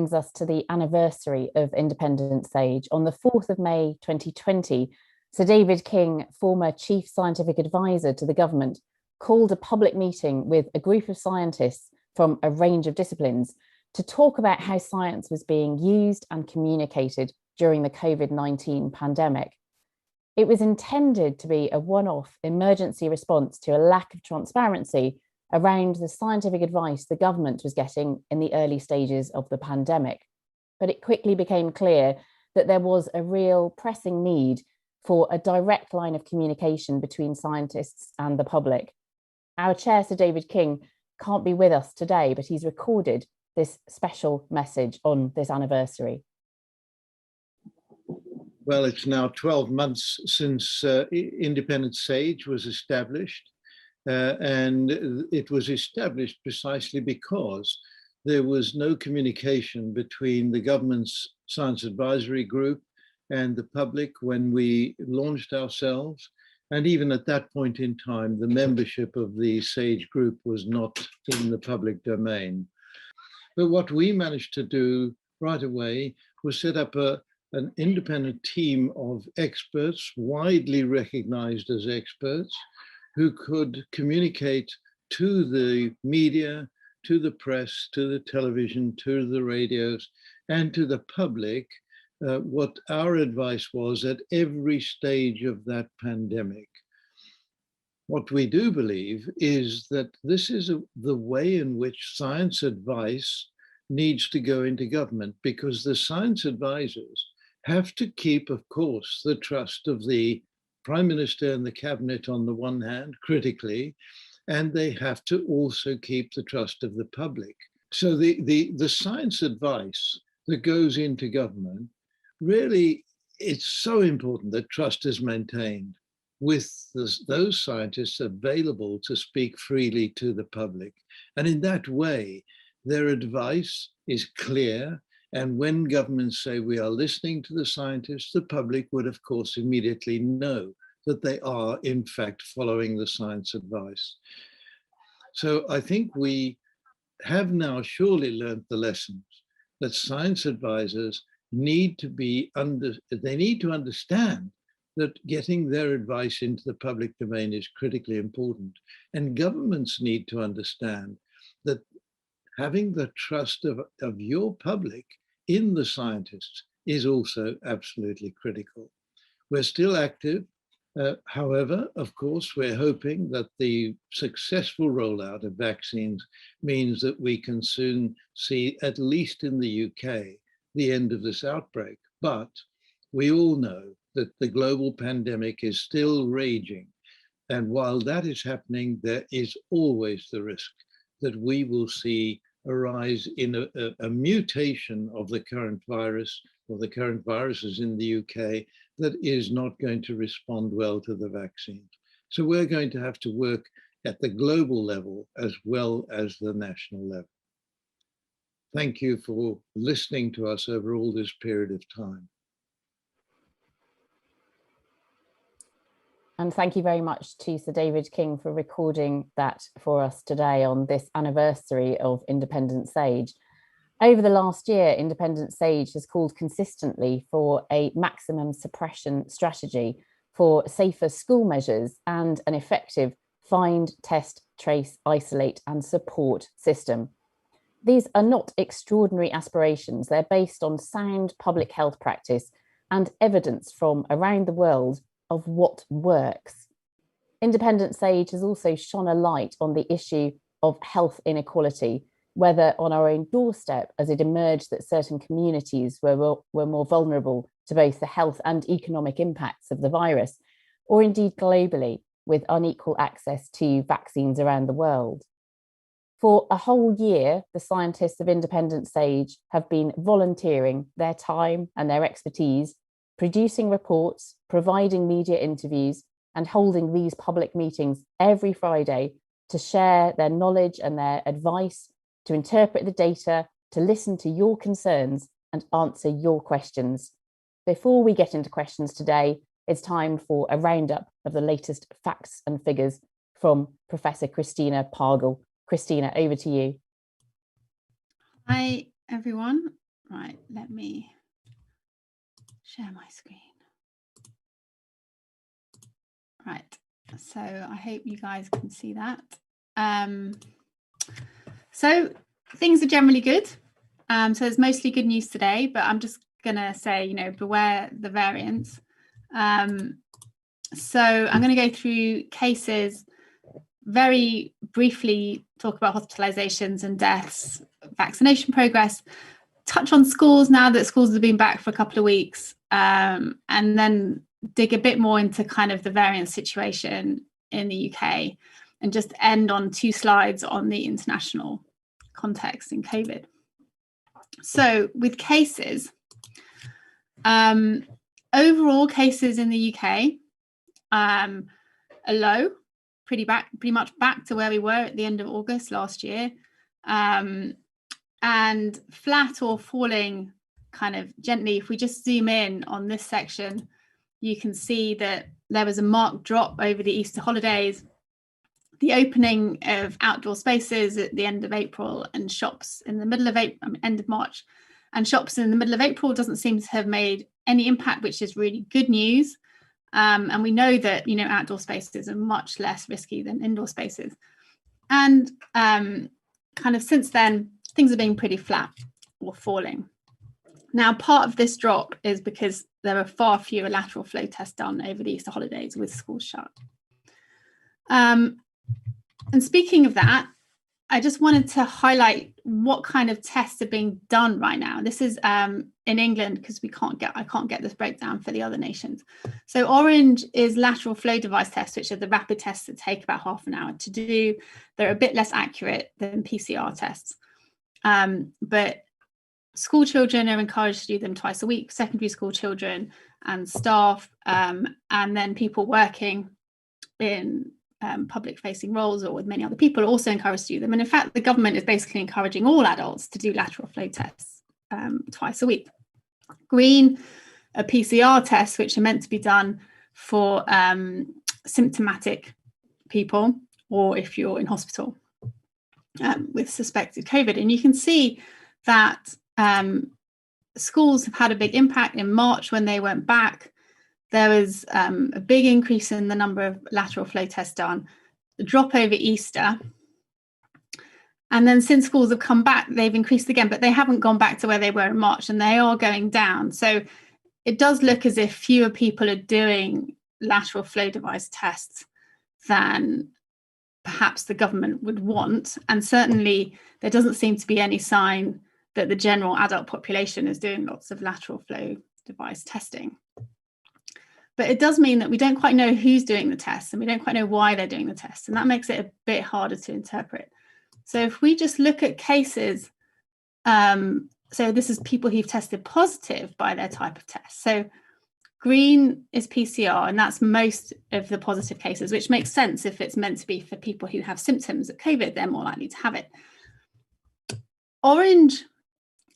brings us to the anniversary of Independence Age. On the 4th of May 2020, Sir David King, former Chief Scientific Advisor to the government, called a public meeting with a group of scientists from a range of disciplines to talk about how science was being used and communicated during the COVID-19 pandemic. It was intended to be a one-off emergency response to a lack of transparency around the scientific advice the government was getting in the early stages of the pandemic. But it quickly became clear that there was a real pressing need for a direct line of communication between scientists and the public. Our chair, Sir David King, can't be with us today, but he's recorded this special message on this anniversary. Well, it's now 12 months since Independence Age was established, and it was established precisely because there was no communication between the government's science advisory group and the public when we launched ourselves. And even at that point in time, the membership of the SAGE group was not in the public domain. But what we managed to do right away was set up an independent team of experts, widely recognized as experts, who could communicate to the media, to the press, to the television, to the radios, and to the public what our advice was at every stage of that pandemic. What we do believe is that this is the way in which science advice needs to go into government, because the science advisors have to keep, of course, the trust of the Prime Minister and the Cabinet on the one hand, critically, and they have to also keep the trust of the public. So the science advice that goes into government, really, it's so important that trust is maintained with those scientists available to speak freely to the public. And in that way, their advice is clear. And when governments say we are listening to the scientists, the public would, of course, immediately know that they are, in fact, following the science advice. So I think we have now surely learned the lessons that science advisors need to understand that getting their advice into the public domain is critically important. And governments need to understand that having the trust of your public in the scientists is also absolutely critical. We're still active. However, of course, we're hoping that the successful rollout of vaccines means that we can soon see, at least in the UK, the end of this outbreak. But we all know that the global pandemic is still raging. And while that is happening, there is always the risk that we will see a rise in a mutation of the current virus, or the current viruses in the UK, that is not going to respond well to the vaccines. So we're going to have to work at the global level as well as the national level. Thank you for listening to us over all this period of time. And thank you very much to Sir David King for recording that for us today on this anniversary of Independence Age. Over the last year, Independence Age has called consistently for a maximum suppression strategy, for safer school measures, and an effective find, test, trace, isolate, and support system. These are not extraordinary aspirations. They're based on sound public health practice and evidence from around the world of what works. Independence Age has also shone a light on the issue of health inequality, whether on our own doorstep, as it emerged that certain communities were more vulnerable to both the health and economic impacts of the virus, or indeed globally, with unequal access to vaccines around the world. For a whole year, the scientists of Independence Age have been volunteering their time and their expertise, producing reports, providing media interviews, and holding these public meetings every Friday to share their knowledge and their advice, to interpret the data, to listen to your concerns and answer your questions. Before we get into questions today, it's time for a roundup of the latest facts and figures from Professor Christina Pargle. Christina, over to you. Hi, everyone. Right, let me share my screen. Right, so I hope you guys can see that. So things are generally good. So there's mostly good news today, but I'm just gonna say, beware the variants. So I'm going to go through cases, very briefly talk about hospitalizations and deaths, vaccination progress, touch on schools now that schools have been back for a couple of weeks, and then dig a bit more into kind of the variant situation in the UK, and just end on 2 slides on the international context in COVID. So with cases, overall cases in the UK are low, pretty much back to where we were at the end of August last year, and flat or falling kind of gently. If we just zoom in on this section, you can see that there was a marked drop over the Easter holidays, the opening of outdoor spaces at the end of April, and shops in the middle of end of March, and shops in the middle of April doesn't seem to have made any impact, which is really good news. And we know that outdoor spaces are much less risky than indoor spaces, and kind of since then things are being pretty flat or falling. Now, part of this drop is because there are far fewer lateral flow tests done over the Easter holidays with schools shut. And speaking of that, I just wanted to highlight what kind of tests are being done right now. This is in England, because I can't get this breakdown for the other nations. So orange is lateral flow device tests, which are the rapid tests that take about half an hour to do. They're a bit less accurate than PCR tests. But school children are encouraged to do them twice a week, secondary school children and staff, and then people working in public facing roles or with many other people are also encouraged to do them. And in fact, the government is basically encouraging all adults to do lateral flow tests twice a week. Green are PCR tests, which are meant to be done for symptomatic people, or if you're in hospital with suspected COVID. And you can see that schools have had a big impact. In March, when they went back, there was a big increase in the number of lateral flow tests done, a drop over Easter. And then since schools have come back, they've increased again, but they haven't gone back to where they were in March, and they are going down. So it does look as if fewer people are doing lateral flow device tests than perhaps the government would want. And certainly there doesn't seem to be any sign that the general adult population is doing lots of lateral flow device testing. But it does mean that we don't quite know who's doing the tests, and we don't quite know why they're doing the tests. And that makes it a bit harder to interpret. So if we just look at cases, so this is people who've tested positive by their type of test. So green is PCR, and that's most of the positive cases, which makes sense. If it's meant to be for people who have symptoms of COVID, they're more likely to have it. Orange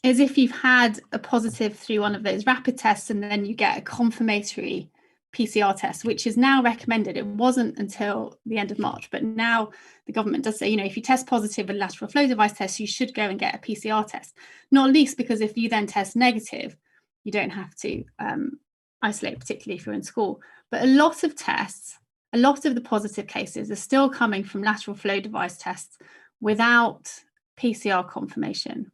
is if you've had a positive through one of those rapid tests, and then you get a confirmatory PCR test, which is now recommended. It wasn't until the end of March, but now the government does say, if you test positive with lateral flow device tests, you should go and get a PCR test, not least because if you then test negative, you don't have to isolate, particularly if you're in school. But a lot of tests, a lot of the positive cases are still coming from lateral flow device tests without PCR confirmation.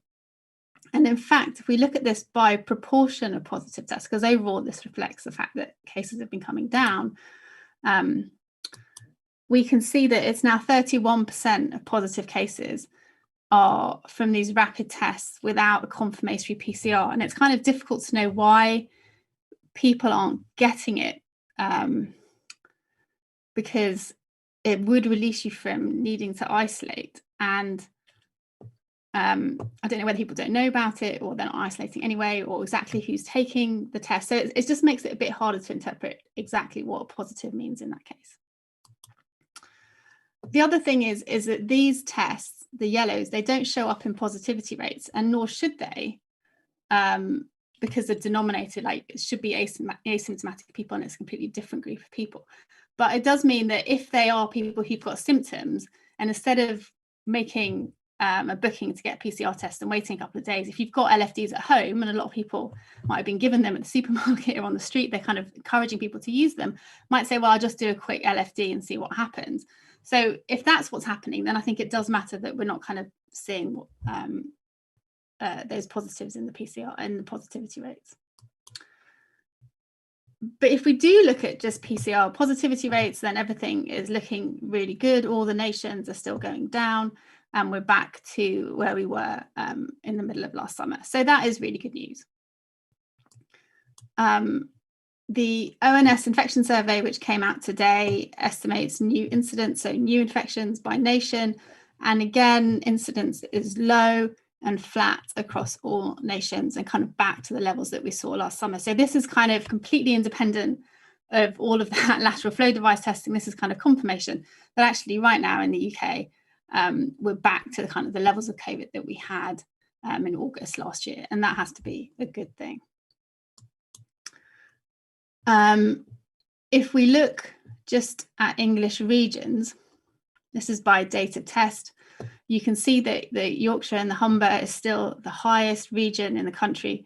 And in fact, if we look at this by proportion of positive tests, because overall this reflects the fact that cases have been coming down, we can see that it's now 31% of positive cases are from these rapid tests without a confirmatory PCR. And it's kind of difficult to know why people aren't getting it, because it would release you from needing to isolate. And I don't know whether people don't know about it, or they're not isolating anyway, or exactly who's taking the test. So it just makes it a bit harder to interpret exactly what a positive means in that case. The other thing is that these tests, the yellows, they don't show up in positivity rates, and nor should they, because the denominator, it should be asymptomatic people, and it's a completely different group of people. But it does mean that if they are people who've got symptoms, and instead of making a booking to get a PCR test and waiting a couple of days. If you've got LFDs at home, and a lot of people might have been given them at the supermarket or on the street, they're kind of encouraging people to use them, might say, well, I'll just do a quick LFD and see what happens. So if that's what's happening, then I think it does matter that we're not kind of seeing those positives in the PCR and the positivity rates. But if we do look at just PCR positivity rates, then everything is looking really good. All the nations are still going down, and we're back to where we were in the middle of last summer. So that is really good news. The ONS infection survey, which came out today, estimates new incidents, so new infections by nation. And again, incidence is low and flat across all nations and kind of back to the levels that we saw last summer. So this is kind of completely independent of all of that lateral flow device testing. This is kind of confirmation that actually right now in the UK, we're back to kind of the levels of COVID that we had in August last year. And that has to be a good thing. If we look just at English regions, this is by date of test, you can see that the Yorkshire and the Humber is still the highest region in the country.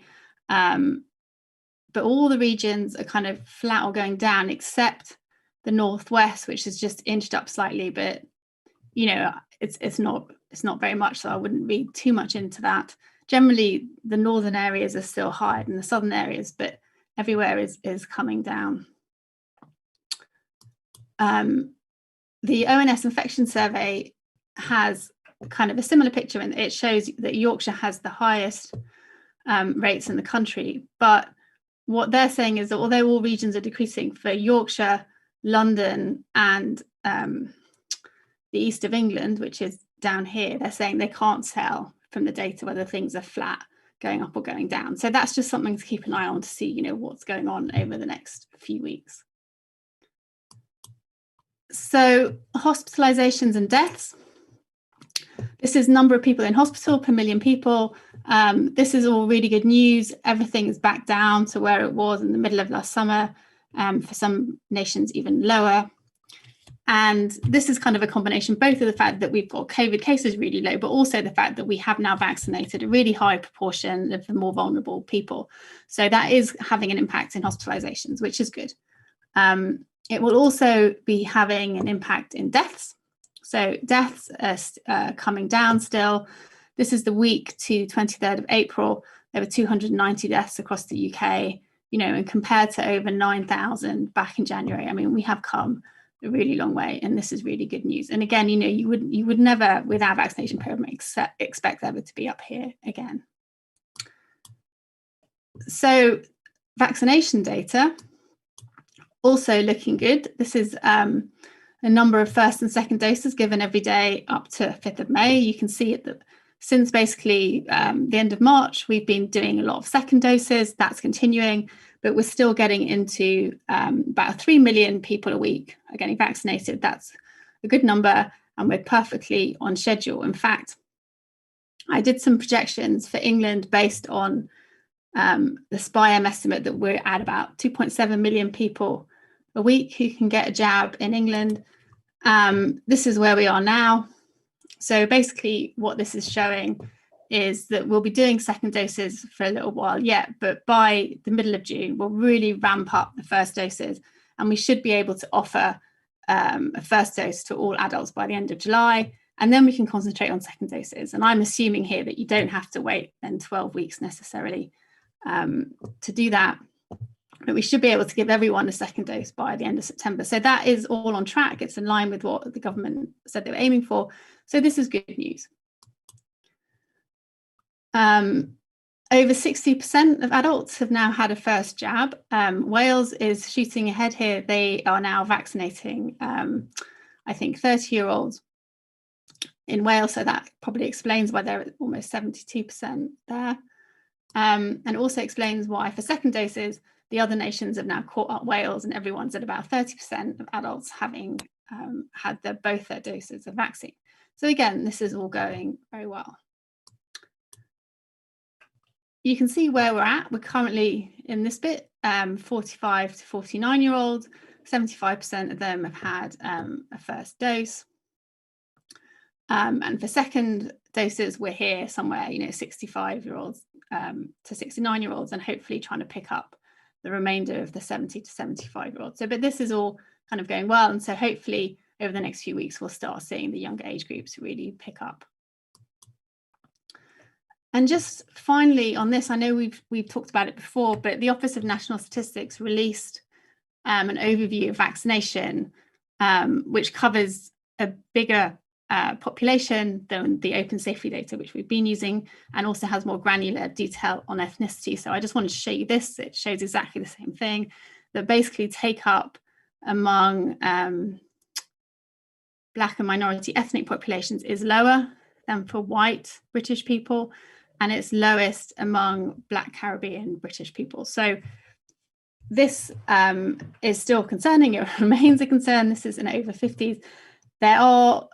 But all the regions are kind of flat or going down, except the Northwest, which has just inched up slightly, but you know, it's not very much, so I wouldn't read too much into that. Generally, the northern areas are still higher than the southern areas, but everywhere is coming down. The ONS infection survey has kind of a similar picture, and it shows that Yorkshire has the highest rates in the country. But what they're saying is that although all regions are decreasing, for Yorkshire, London, and the east of England, which is down here, they're saying they can't tell from the data whether things are flat, going up or going down. So that's just something to keep an eye on to see, you know, what's going on over the next few weeks. So hospitalizations and deaths. This is number of people in hospital per million people. This is all really good news. Everything is back down to where it was in the middle of last summer, for some nations even lower. And this is kind of a combination, both of the fact that we've got COVID cases really low, but also the fact that we have now vaccinated a really high proportion of the more vulnerable people. So that is having an impact in hospitalizations, which is good. It will also be having an impact in deaths. So deaths are coming down still. This is the week to 23rd of April. There were 290 deaths across the UK, you know, and compared to over 9,000 back in January. I mean, we have come a really long way, and this is really good news. And again, you know, you would never, with our vaccination program, expect ever to be up here again. So vaccination data also looking good. This is a number of first and second doses given every day up to 5th of May. You can see it that since basically the end of March, we've been doing a lot of second doses. That's continuing, but we're still getting into about 3 million people a week are getting vaccinated. That's a good number, and we're perfectly on schedule. In fact, I did some projections for England based on the SPIM estimate that we're at about 2.7 million people a week who can get a jab in England. This is where we are now. So basically what this is showing is that we'll be doing second doses for a little while yet, but by the middle of June, we'll really ramp up the first doses, and we should be able to offer a first dose to all adults by the end of July, and then we can concentrate on second doses. And I'm assuming here that you don't have to wait then 12 weeks necessarily to do that, but we should be able to give everyone a second dose by the end of September. So that is all on track. It's in line with what the government said they were aiming for. So this is good news. Over 60% of adults have now had a first jab. Wales is shooting ahead here. They are now vaccinating, I think, 30-year-olds in Wales. So that probably explains why they're at almost 72% there. And also explains why for second doses, the other nations have now caught up Wales, and everyone's at about 30% of adults having had both their doses of vaccine. So again, this is all going very well. You can see where we're at. We're currently in this bit, 45 to 49-year-olds, 75% of them have had a first dose. And for second doses, we're here somewhere, 65-year-olds to 69-year-olds, and hopefully trying to pick up the remainder of the 70 to 75-year-olds. But this is all kind of going well, and so hopefully over the next few weeks we'll start seeing the younger age groups really pick up. And just finally on this, I know we've talked about it before, but the Office of National Statistics released an overview of vaccination, which covers a bigger population than the open safety data, which we've been using, and also has more granular detail on ethnicity. So I just wanted to show you this. It shows exactly the same thing, that basically take up among Black and minority ethnic populations is lower than for white British people, and it's lowest among Black Caribbean British people. So this is still concerning. It remains a concern. This is in over 50s. There are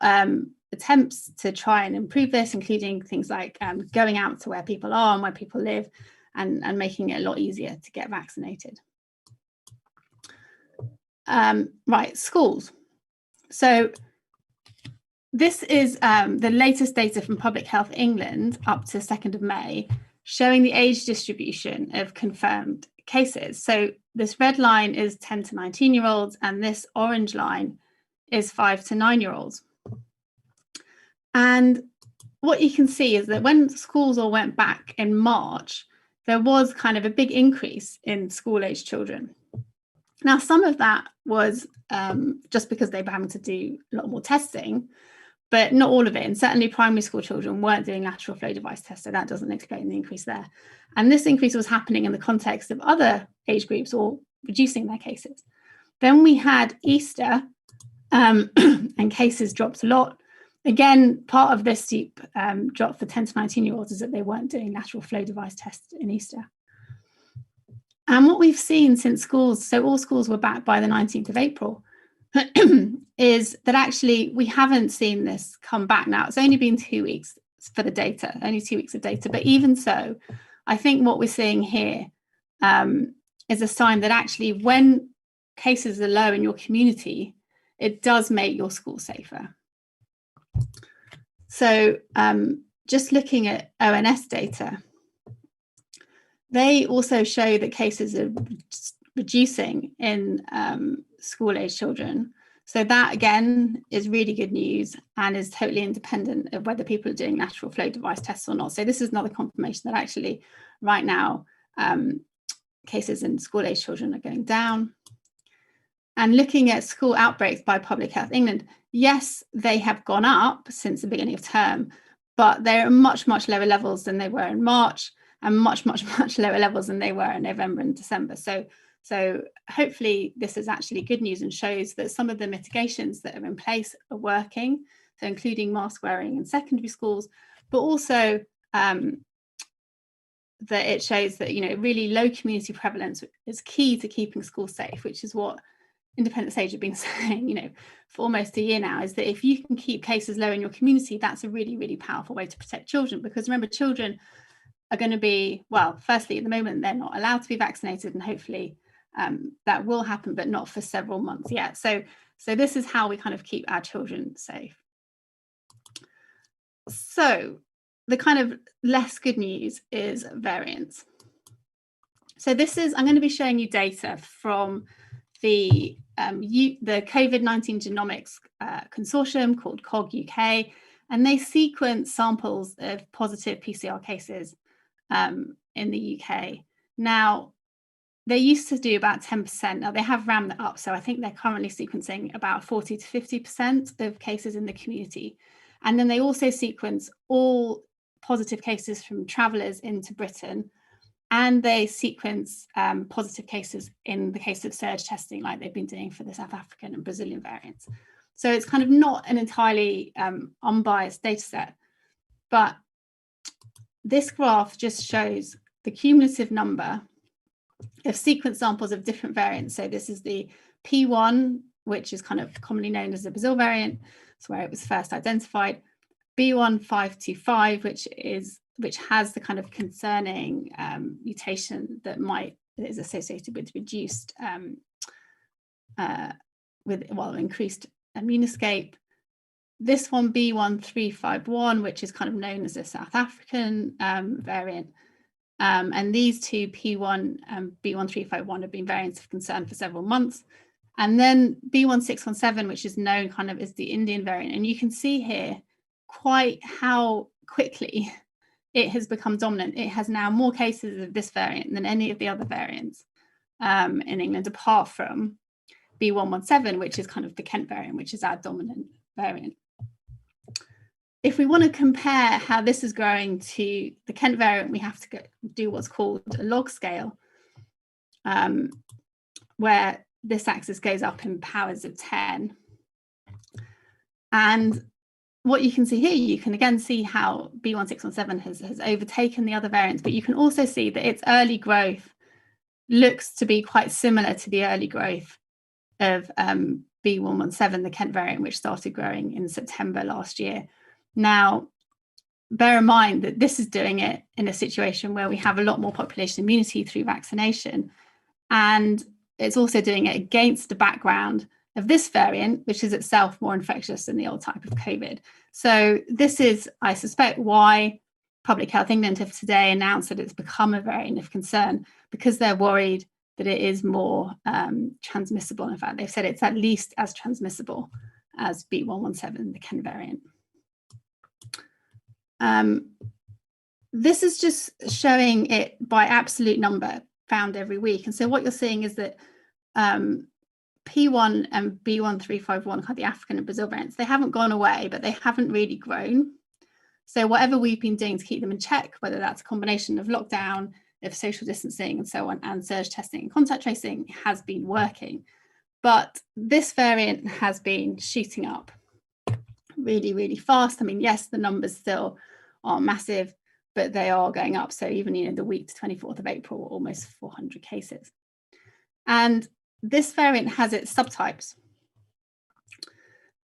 attempts to try and improve this, including things like going out to where people are and where people live, and making it a lot easier to get vaccinated. Right, schools. So this is the latest data from Public Health England up to 2nd of May, showing the age distribution of confirmed cases. So this red line is 10 to 19-year-olds, and this orange line is 5 to 9-year-olds. And what you can see is that when schools all went back in March, there was kind of a big increase in school-age children. Now, some of that was just because they were having to do a lot more testing, but not all of it. And certainly primary school children weren't doing lateral flow device tests, so that doesn't explain the increase there. And this increase was happening in the context of other age groups all reducing their cases. Then we had Easter, and cases dropped a lot. Again, part of this steep drop for 10 to 19-year-olds is that they weren't doing lateral flow device tests in Easter. And what we've seen since schools, so all schools were back by the 19th of April, is that actually we haven't seen this come back now. It's only been 2 weeks for the data, only 2 weeks of data. But even so, I think what we're seeing here is a sign that actually when cases are low in your community, it does make your school safer. So just looking at ONS data, they also show that cases are reducing in school-age children. So that, again, is really good news and is totally independent of whether people are doing lateral flow device tests or not. So this is another confirmation that actually right now cases in school-age children are going down. And looking at school outbreaks by Public Health England, yes, they have gone up since the beginning of term, but they're at much, much lower levels than they were in March, and much, much, much lower levels than they were in November and December. So hopefully this is actually good news and shows that some of the mitigations that are in place are working, so including mask wearing in secondary schools, but also that it shows that, really low community prevalence is key to keeping schools safe, which is what Independent Sage have been saying, for almost a year now, is that if you can keep cases low in your community, that's a really, really powerful way to protect children. Because remember, children are going to be, well, firstly, at the moment, they're not allowed to be vaccinated, and hopefully that will happen, but not for several months yet. So this is how we kind of keep our children safe. So the kind of less good news is variants. So this is, I'm going to be showing you data from the COVID-19 genomics consortium called COG UK, and they sequence samples of positive PCR cases in the UK. Now, they used to do about 10%. Now they have ramped that up, so I think they're currently sequencing about 40 to 50% of cases in the community. And then they also sequence all positive cases from travellers into Britain, and they sequence positive cases in the case of surge testing, like they've been doing for the South African and Brazilian variants. So it's kind of not an entirely unbiased data set, but this graph just shows the cumulative number of sequence samples of different variants. So this is the P1, which is kind of commonly known as the Brazil variant. It's where it was first identified. B1525, which has the kind of concerning mutation that is associated with reduced increased immune escape. this one, B1351, which is kind of known as a South African variant. And these two, P1 and B1351, have been variants of concern for several months. And then B1617, which is known kind of as the Indian variant. And you can see here quite how quickly it has become dominant. It has now more cases of this variant than any of the other variants in England, apart from B117, which is kind of the Kent variant, which is our dominant variant. If we want to compare how this is growing to the Kent variant, we have to do what's called a log scale, where this axis goes up in powers of 10. And what you can see here, you can again see how B1617 has overtaken the other variants, but you can also see that its early growth looks to be quite similar to the early growth of B117, the Kent variant, which started growing in September last year. Now, bear in mind that this is doing it in a situation where we have a lot more population immunity through vaccination. And it's also doing it against the background of this variant, which is itself more infectious than the old type of COVID. So this is, I suspect, why Public Health England have today announced that it's become a variant of concern, because they're worried that it is more transmissible. In fact, they've said it's at least as transmissible as B117, the Kent variant. This is just showing it by absolute number found every week. And so what you're seeing is that P1 and B1351, the African and Brazil variants, they haven't gone away, but they haven't really grown. So whatever we've been doing to keep them in check, whether that's a combination of lockdown, of social distancing and so on, and surge testing and contact tracing, has been working. But this variant has been shooting up really, really fast. I mean, yes, the numbers still are massive, but they are going up. So even, the week to 24th of April, almost 400 cases. And this variant has its subtypes.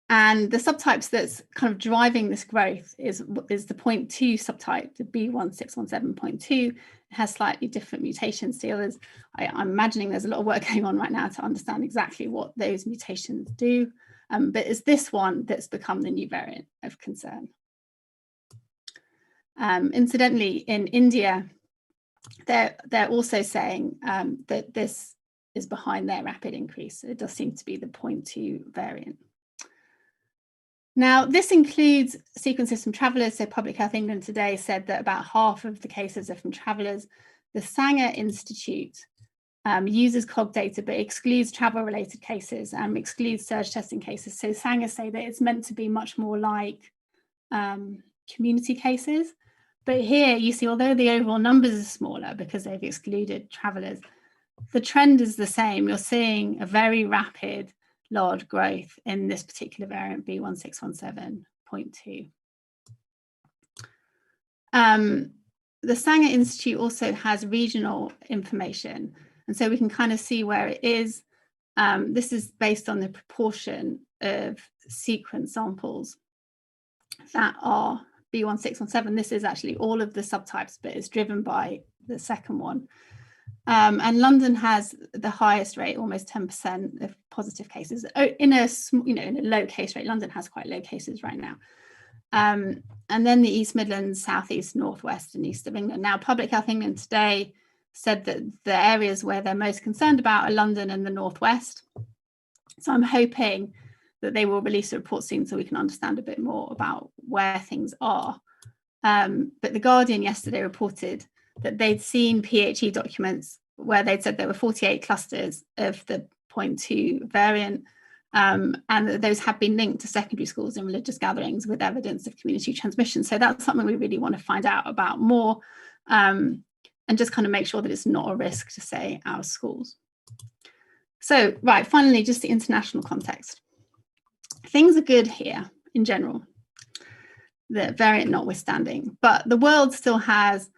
And the subtypes that's kind of driving this growth is the 0.2 subtype, the B1617.2. It has slightly different mutations to the others. I'm imagining there's a lot of work going on right now to understand exactly what those mutations do. But it's this one that's become the new variant of concern. Incidentally, in India, they're also saying that this is behind their rapid increase. It does seem to be the 0.2 variant. Now, this includes sequences from travellers. So Public Health England today said that about half of the cases are from travellers. The Sanger Institute uses COG data, but excludes travel-related cases and excludes surge testing cases. So Sanger say that it's meant to be much more like community cases. But here you see, although the overall numbers are smaller because they've excluded travellers, the trend is the same. You're seeing a very rapid, large growth in this particular variant, B1617.2. The Sanger Institute also has regional information. And so we can kind of see where it is. This is based on the proportion of sequence samples that are B1617. This is actually all of the subtypes, but it's driven by the second one. And London has the highest rate, almost 10% of positive cases. In a low case rate, London has quite low cases right now. And then the East Midlands, South East, North West, and East of England. Now, Public Health England today said that the areas where they're most concerned about are London and the North West. So I'm hoping that they will release a report soon so we can understand a bit more about where things are. But The Guardian yesterday reported that they'd seen PHE documents where they'd said there were 48 clusters of the 0.2 variant, and that those have been linked to secondary schools and religious gatherings with evidence of community transmission. So that's something we really want to find out about more, and just kind of make sure that it's not a risk to, say, our schools. So, right, finally, just the international context. Things are good here in general, the variant notwithstanding, but the world still has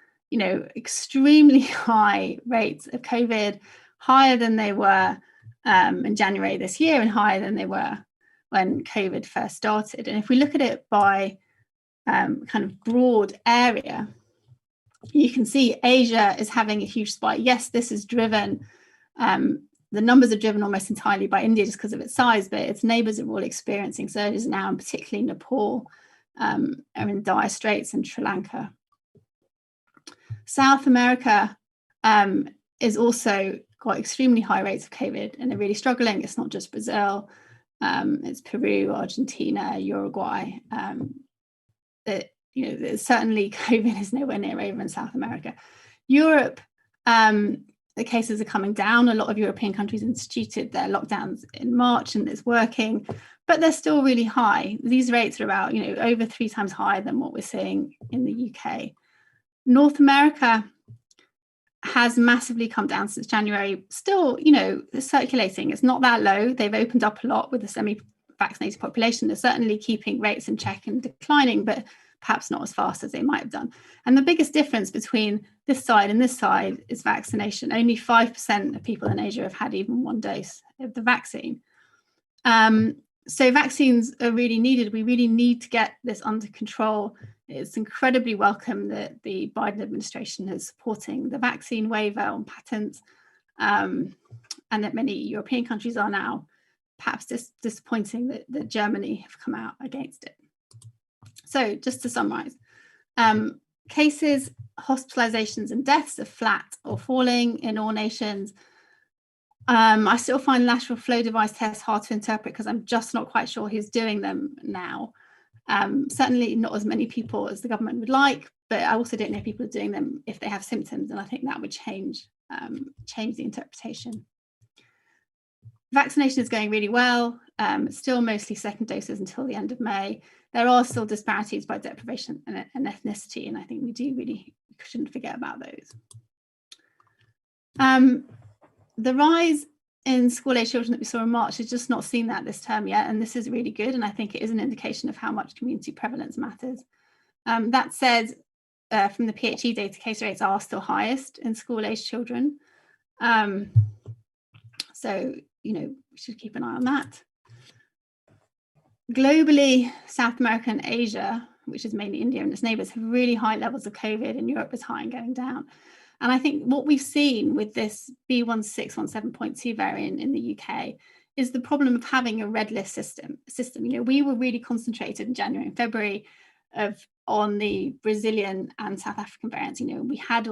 extremely high rates of COVID, higher than they were in January this year and higher than they were when COVID first started. And if we look at it by kind of broad area, you can see Asia is having a huge spike. Yes, this is driven The numbers are driven almost entirely by India just because of its size, but its neighbours are all experiencing surges now, and particularly Nepal are in dire straits, and Sri Lanka. South America is also got extremely high rates of COVID, and they're really struggling. It's not just Brazil, it's Peru, Argentina, Uruguay. Certainly COVID is nowhere near over in South America. Europe, the cases are coming down. A lot of European countries instituted their lockdowns in March, and it's working, but they're still really high. These rates are about, over 3 times higher than what we're seeing in the UK. North America has massively come down since January. Still, it's circulating. It's not that low. They've opened up a lot with the semi-vaccinated population. They're certainly keeping rates in check and declining, but perhaps not as fast as they might have done. And the biggest difference between this side and this side is vaccination. Only 5% of people in Asia have had even 1 dose of the vaccine. So vaccines are really needed. We really need to get this under control. It's incredibly welcome that the Biden administration is supporting the vaccine waiver on patents, and that many European countries are now. Perhaps disappointing that Germany have come out against it. So just to summarize, cases, hospitalizations and deaths are flat or falling in all nations. I still find lateral flow device tests hard to interpret because I'm just not quite sure who's doing them now. Certainly not as many people as the government would like, but I also don't know if people are doing them if they have symptoms, and I think that would change the interpretation. Vaccination is going really well. Still mostly second doses until the end of May. There are still disparities by deprivation and ethnicity, and I think we shouldn't forget about those. The rise in school-age children that we saw in March has just not seen that this term yet, and this is really good, and I think it is an indication of how much community prevalence matters. That said, from the PHE data, case rates are still highest in school-age children. So, we should keep an eye on that. Globally, South America and Asia, which is mainly India and its neighbours, have really high levels of COVID, and Europe is high and going down. And I think what we've seen with this B.1.617.2 variant in the UK is the problem of having a red list system. We were really concentrated in January and February on the Brazilian and South African variants. We had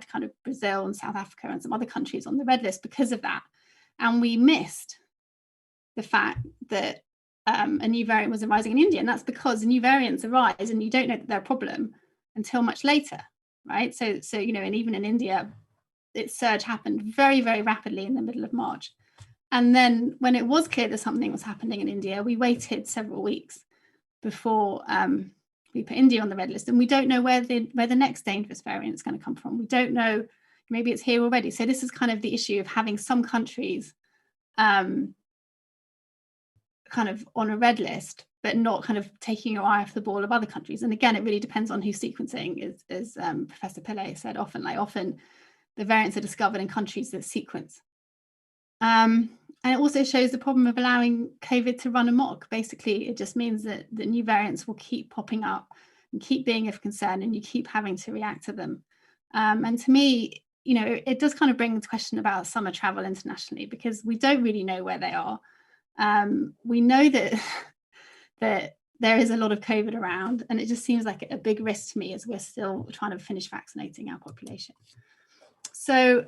kind of Brazil and South Africa and some other countries on the red list because of that. And we missed the fact that a new variant was arising in India. And that's because the new variants arise and you don't know that they're a problem until much later, right? So and even in India, its surge happened very, very rapidly in the middle of March. And then when it was clear that something was happening in India, we waited several weeks before we put India on the red list. And we don't know where the next dangerous variant is going to come from. We don't know, maybe it's here already. So this is kind of the issue of having some countries kind of on a red list, but not kind of taking your eye off the ball of other countries. And again, it really depends on who's sequencing, as Professor Pillay said. Often the variants are discovered in countries that sequence. And it also shows the problem of allowing COVID to run amok. Basically, it just means that the new variants will keep popping up and keep being of concern, and you keep having to react to them. And to me, it does kind of bring into question about summer travel internationally, because we don't really know where they are. We know that there is a lot of COVID around, and it just seems like a big risk to me as we're still trying to finish vaccinating our population. So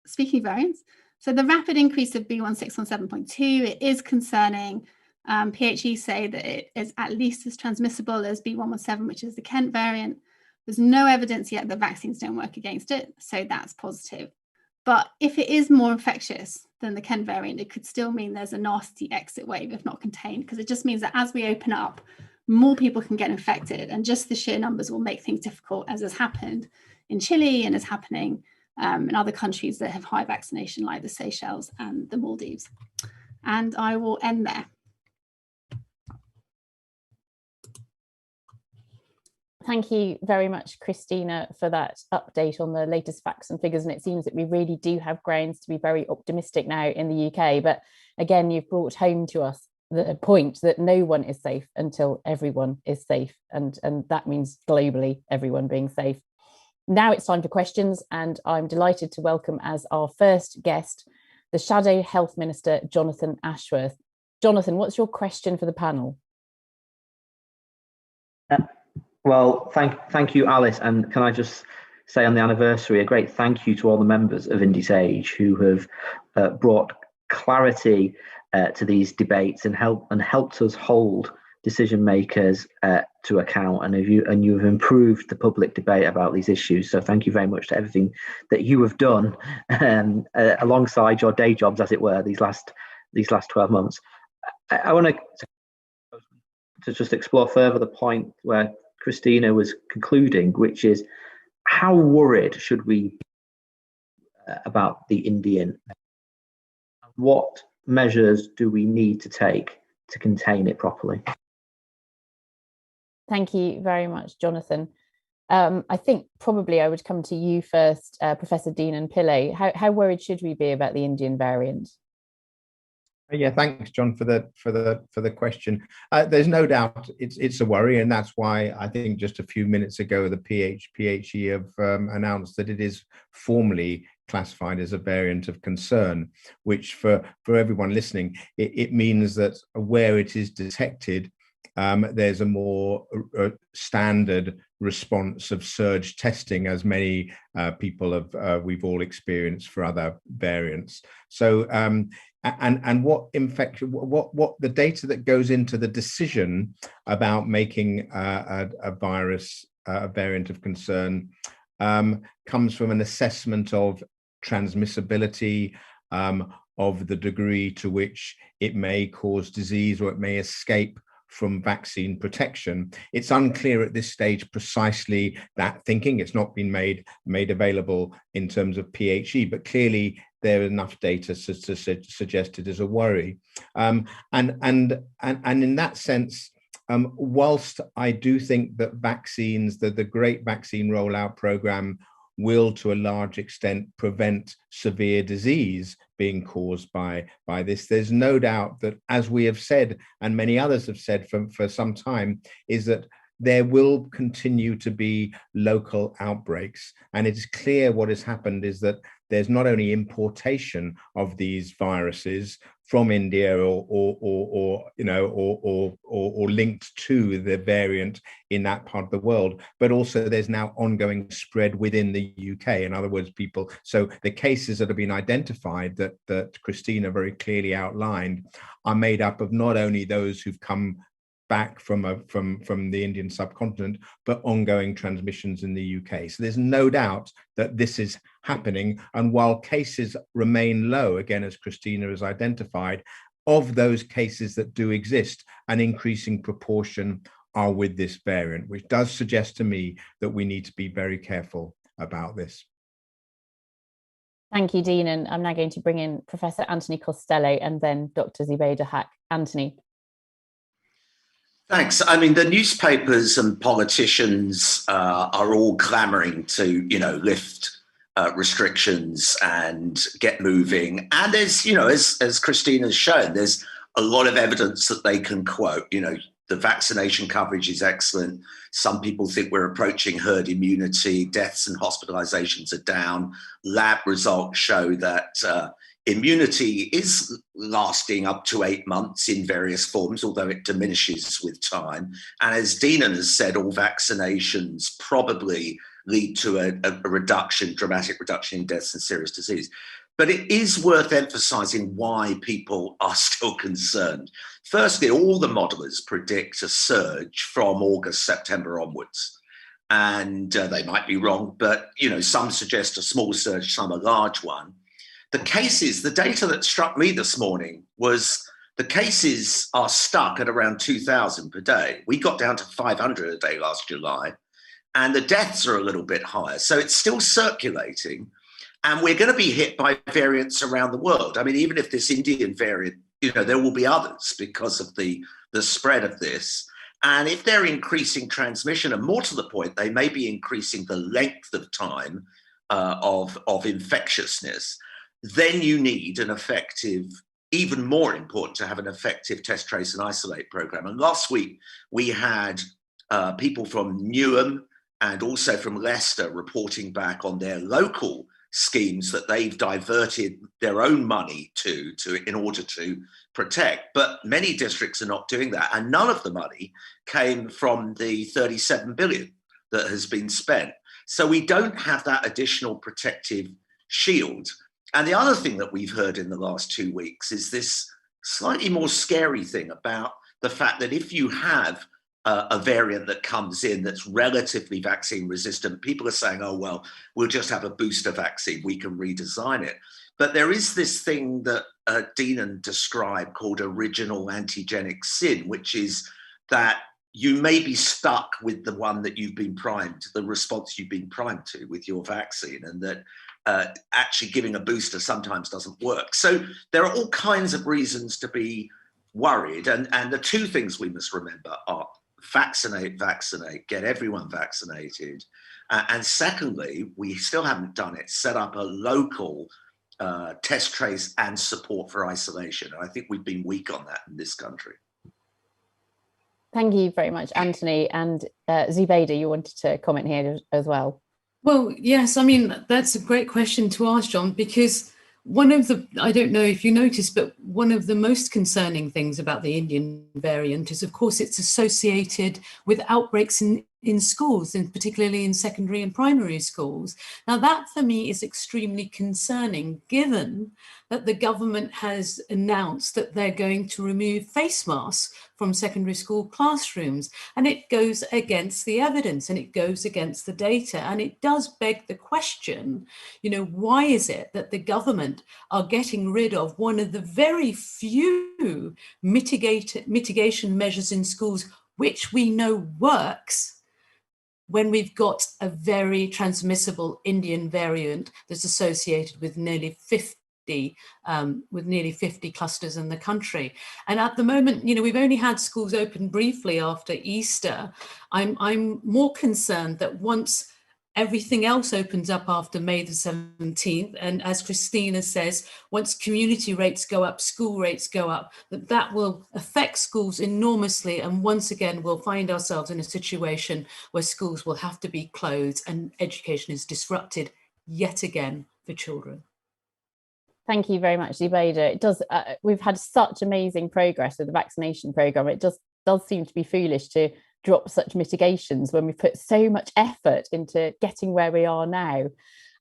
speaking of variants, so the rapid increase of B.1.617.2, it is concerning. PHE say that it is at least as transmissible as B.1.1.7, which is the Kent variant. There's no evidence yet that vaccines don't work against it, so that's positive. But if it is more infectious than the Kent variant, it could still mean there's a nasty exit wave if not contained, because it just means that as we open up, more people can get infected, and just the sheer numbers will make things difficult, as has happened in Chile and is happening in other countries that have high vaccination, like the Seychelles and the Maldives. And I will end there. Thank you very much, Christina, for that update on the latest facts and figures. And it seems that we really do have grounds to be very optimistic now in the UK. But again, you've brought home to us the point that no one is safe until everyone is safe. And that means globally, everyone being safe. Now it's time for questions, and I'm delighted to welcome as our first guest the Shadow Health Minister, Jonathan Ashworth. Jonathan, what's your question for the panel? Well, thank you, Alice. And can I just say on the anniversary, a great thank you to all the members of Indisage who have brought clarity to these debates and helped us hold decision makers to account, and you've improved the public debate about these issues. So thank you very much to everything that you have done alongside your day jobs, as it were, these last 12 months. I want to just explore further the point where Christina was concluding, which is how worried should we be about the Indian? What measures do we need to take to contain it properly? Thank you very much, Jonathan. I think probably I would come to you first, Professor Deenan Pillay. How worried should we be about the Indian variant? Yeah, thanks, John, for the question. There's no doubt it's a worry, and that's why I think just a few minutes ago the PHE have announced that it is formally classified as a variant of concern, which for everyone listening, it means that where it is detected, there's a more standard response of surge testing, as many people we've all experienced for other variants. So and what infection, what the data that goes into the decision about making a virus a variant of concern comes from an assessment of transmissibility, of the degree to which it may cause disease or it may escape from vaccine protection. It's unclear at this stage precisely that thinking. It's not been made available in terms of PHE, but clearly there is enough data to suggest it is a worry. And in that sense, whilst I do think that vaccines, the great vaccine rollout program will to a large extent prevent severe disease being caused by this, there's no doubt that, as we have said and many others have said for some time, is that there will continue to be local outbreaks. And it's clear what has happened is that there's not only importation of these viruses from India or linked to the variant in that part of the world, but also there's now ongoing spread within the UK. In other words, so the cases that have been identified that Christina very clearly outlined are made up of not only those who've come back from the Indian subcontinent, but ongoing transmissions in the UK. So there's no doubt that this is happening. And while cases remain low, again, as Christina has identified, of those cases that do exist, an increasing proportion are with this variant, which does suggest to me that we need to be very careful about this. Thank you, Dean. And I'm now going to bring in Professor Anthony Costello and then Dr. Zubaida Haque. Anthony. Thanks. I mean, the newspapers and politicians are all clamoring to, lift restrictions and get moving. And there's, as Christina's shown, there's a lot of evidence that they can quote. The vaccination coverage is excellent. Some people think we're approaching herd immunity. Deaths and hospitalizations are down. Lab results show that immunity is lasting up to 8 months in various forms, although it diminishes with time. And as Deenan has said, all vaccinations probably lead to a dramatic reduction in deaths and serious disease. But it is worth emphasizing why people are still concerned. Firstly, all the modelers predict a surge from August, September onwards. And they might be wrong, but some suggest a small surge, some a large one. The data that struck me this morning was the cases are stuck at around 2,000 per day. We got down to 500 a day last July, and the deaths are a little bit higher. So it's still circulating, and we're going to be hit by variants around the world. I mean, even if this Indian variant, there will be others because of the spread of this. And if they're increasing transmission, and more to the point, they may be increasing the length of time of infectiousness, then you need an effective, even more important to have an effective test, trace and isolate program. And last week we had people from Newham and also from Leicester reporting back on their local schemes that they've diverted their own money to in order to protect. But many districts are not doing that. And none of the money came from the 37 billion that has been spent. So we don't have that additional protective shield. And the other thing that we've heard in the last 2 weeks is this slightly more scary thing about the fact that if you have a variant that comes in that's relatively vaccine resistant, people are saying, oh, well, we'll just have a booster vaccine, we can redesign it. But there is this thing that Deenan described called original antigenic sin, which is that you may be stuck with the one that you've been primed, the response you've been primed to with your vaccine, and that actually giving a booster sometimes doesn't work. So there are all kinds of reasons to be worried. And the two things we must remember are vaccinate, get everyone vaccinated. And secondly, we still haven't done it, set up a local test, trace and support for isolation. And I think we've been weak on that in this country. Thank you very much, Anthony. And Zubaida, you wanted to comment here as well. Well, yes, I mean, that's a great question to ask, John, because one of the, I don't know if you noticed, but one of the most concerning things about the Indian variant is, of course, it's associated with outbreaks in schools, and particularly in secondary and primary schools. Now, that for me is extremely concerning, given that the government has announced that they're going to remove face masks from secondary school classrooms. And it goes against the evidence and it goes against the data. And it does beg the question, why is it that the government are getting rid of one of the very few mitigation measures in schools, which we know works, when we've got a very transmissible Indian variant that's associated with nearly 50 clusters in the country. And at the moment, we've only had schools open briefly after Easter. I'm more concerned that once everything else opens up after May the 17th, and as Christina says, once community rates go up, school rates go up, that will affect schools enormously. And once again, we'll find ourselves in a situation where schools will have to be closed and education is disrupted yet again for children. Thank you very much, Zubaida. It does. We've had such amazing progress with the vaccination programme. It does seem to be foolish to drop such mitigations when we've put so much effort into getting where we are now.